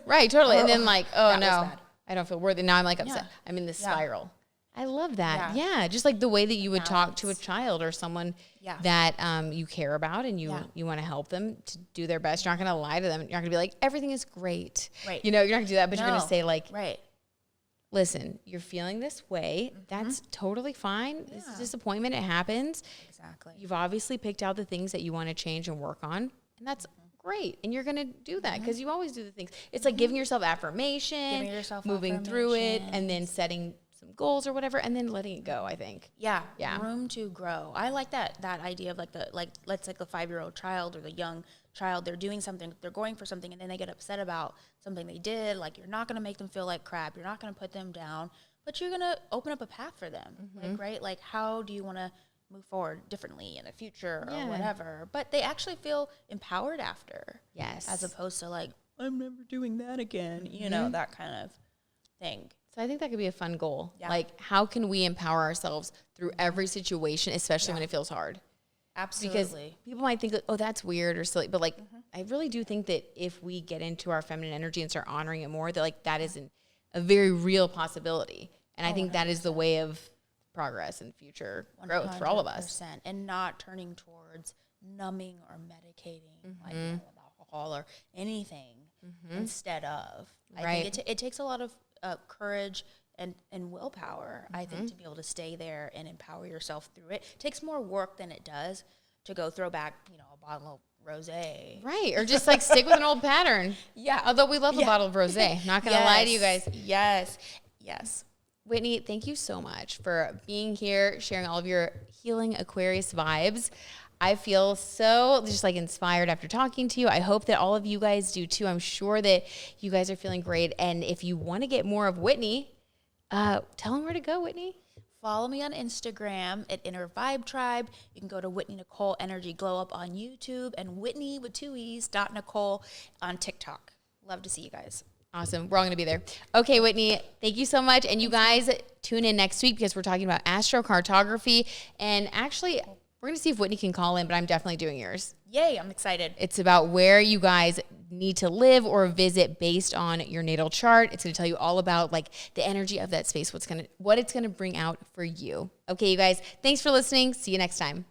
Right, totally. And then like, oh no, bad. I don't feel worthy. Now I'm like upset. Yeah. I'm in this spiral. I love that. Yeah. Yeah, just like the way that you would talk to a child or someone that you care about and you want to help them to do their best. You're not going to lie to them. You're not going to be like, everything is great. Right. You're not going to do that, but you're going to say like, right. Listen, you're feeling this way. That's totally fine. This is disappointment. It happens. Exactly. You've obviously picked out the things that you want to change and work on, and that's great. And you're going to do that because you always do the things. It's like giving yourself affirmation, moving through it, and then setting some goals or whatever, and then letting it go, I think. Yeah. Yeah. Room to grow. I like that idea of let's like the 5-year-old child or the young child, they're doing something, they're going for something, and then they get upset about something they did. Like, you're not going to make them feel like crap. You're not going to put them down, but you're going to open up a path for them. Like, right? Like, how do you want to move forward differently in the future or whatever? But they actually feel empowered after. Yes. As opposed to like, I'm never doing that again. That kind of thing. So I think that could be a fun goal. Yeah. Like, how can we empower ourselves through every situation, especially when it feels hard? Absolutely. Because people might think, like, oh, that's weird or silly. But, like, I really do think that if we get into our feminine energy and start honoring it more, that, like, that is a very real possibility. And I think that is the way of progress and future growth for all of us. And not turning towards numbing or medicating, like with alcohol or anything instead of. I think it takes a lot of courage and willpower, I think, to be able to stay there and empower yourself through it. It takes more work than it does to go throw back, a bottle of rosé. Right, or just like stick with an old pattern. Yeah. Although we love a bottle of rosé. Not going to lie to you guys. Yes. Whitney, thank you so much for being here, sharing all of your healing Aquarius vibes. I feel so just like inspired after talking to you. I hope that all of you guys do too. I'm sure that you guys are feeling great. And if you want to get more of Whitney, tell them where to go, Whitney. Follow me on Instagram at Inner Vibe Tribe. You can go to Whitney Nicole Energy Glow Up on YouTube and Whitney with 2 E's .Nicole on TikTok. Love to see you guys. Awesome. We're all going to be there. Okay, Whitney, thank you so much. And you guys tune in next week because we're talking about astrocartography. And actually, we're going to see if Whitney can call in, but I'm definitely doing yours. Yay, I'm excited. It's about where you guys need to live or visit based on your natal chart. It's going to tell you all about like the energy of that space, what it's going to bring out for you. Okay, you guys, thanks for listening. See you next time.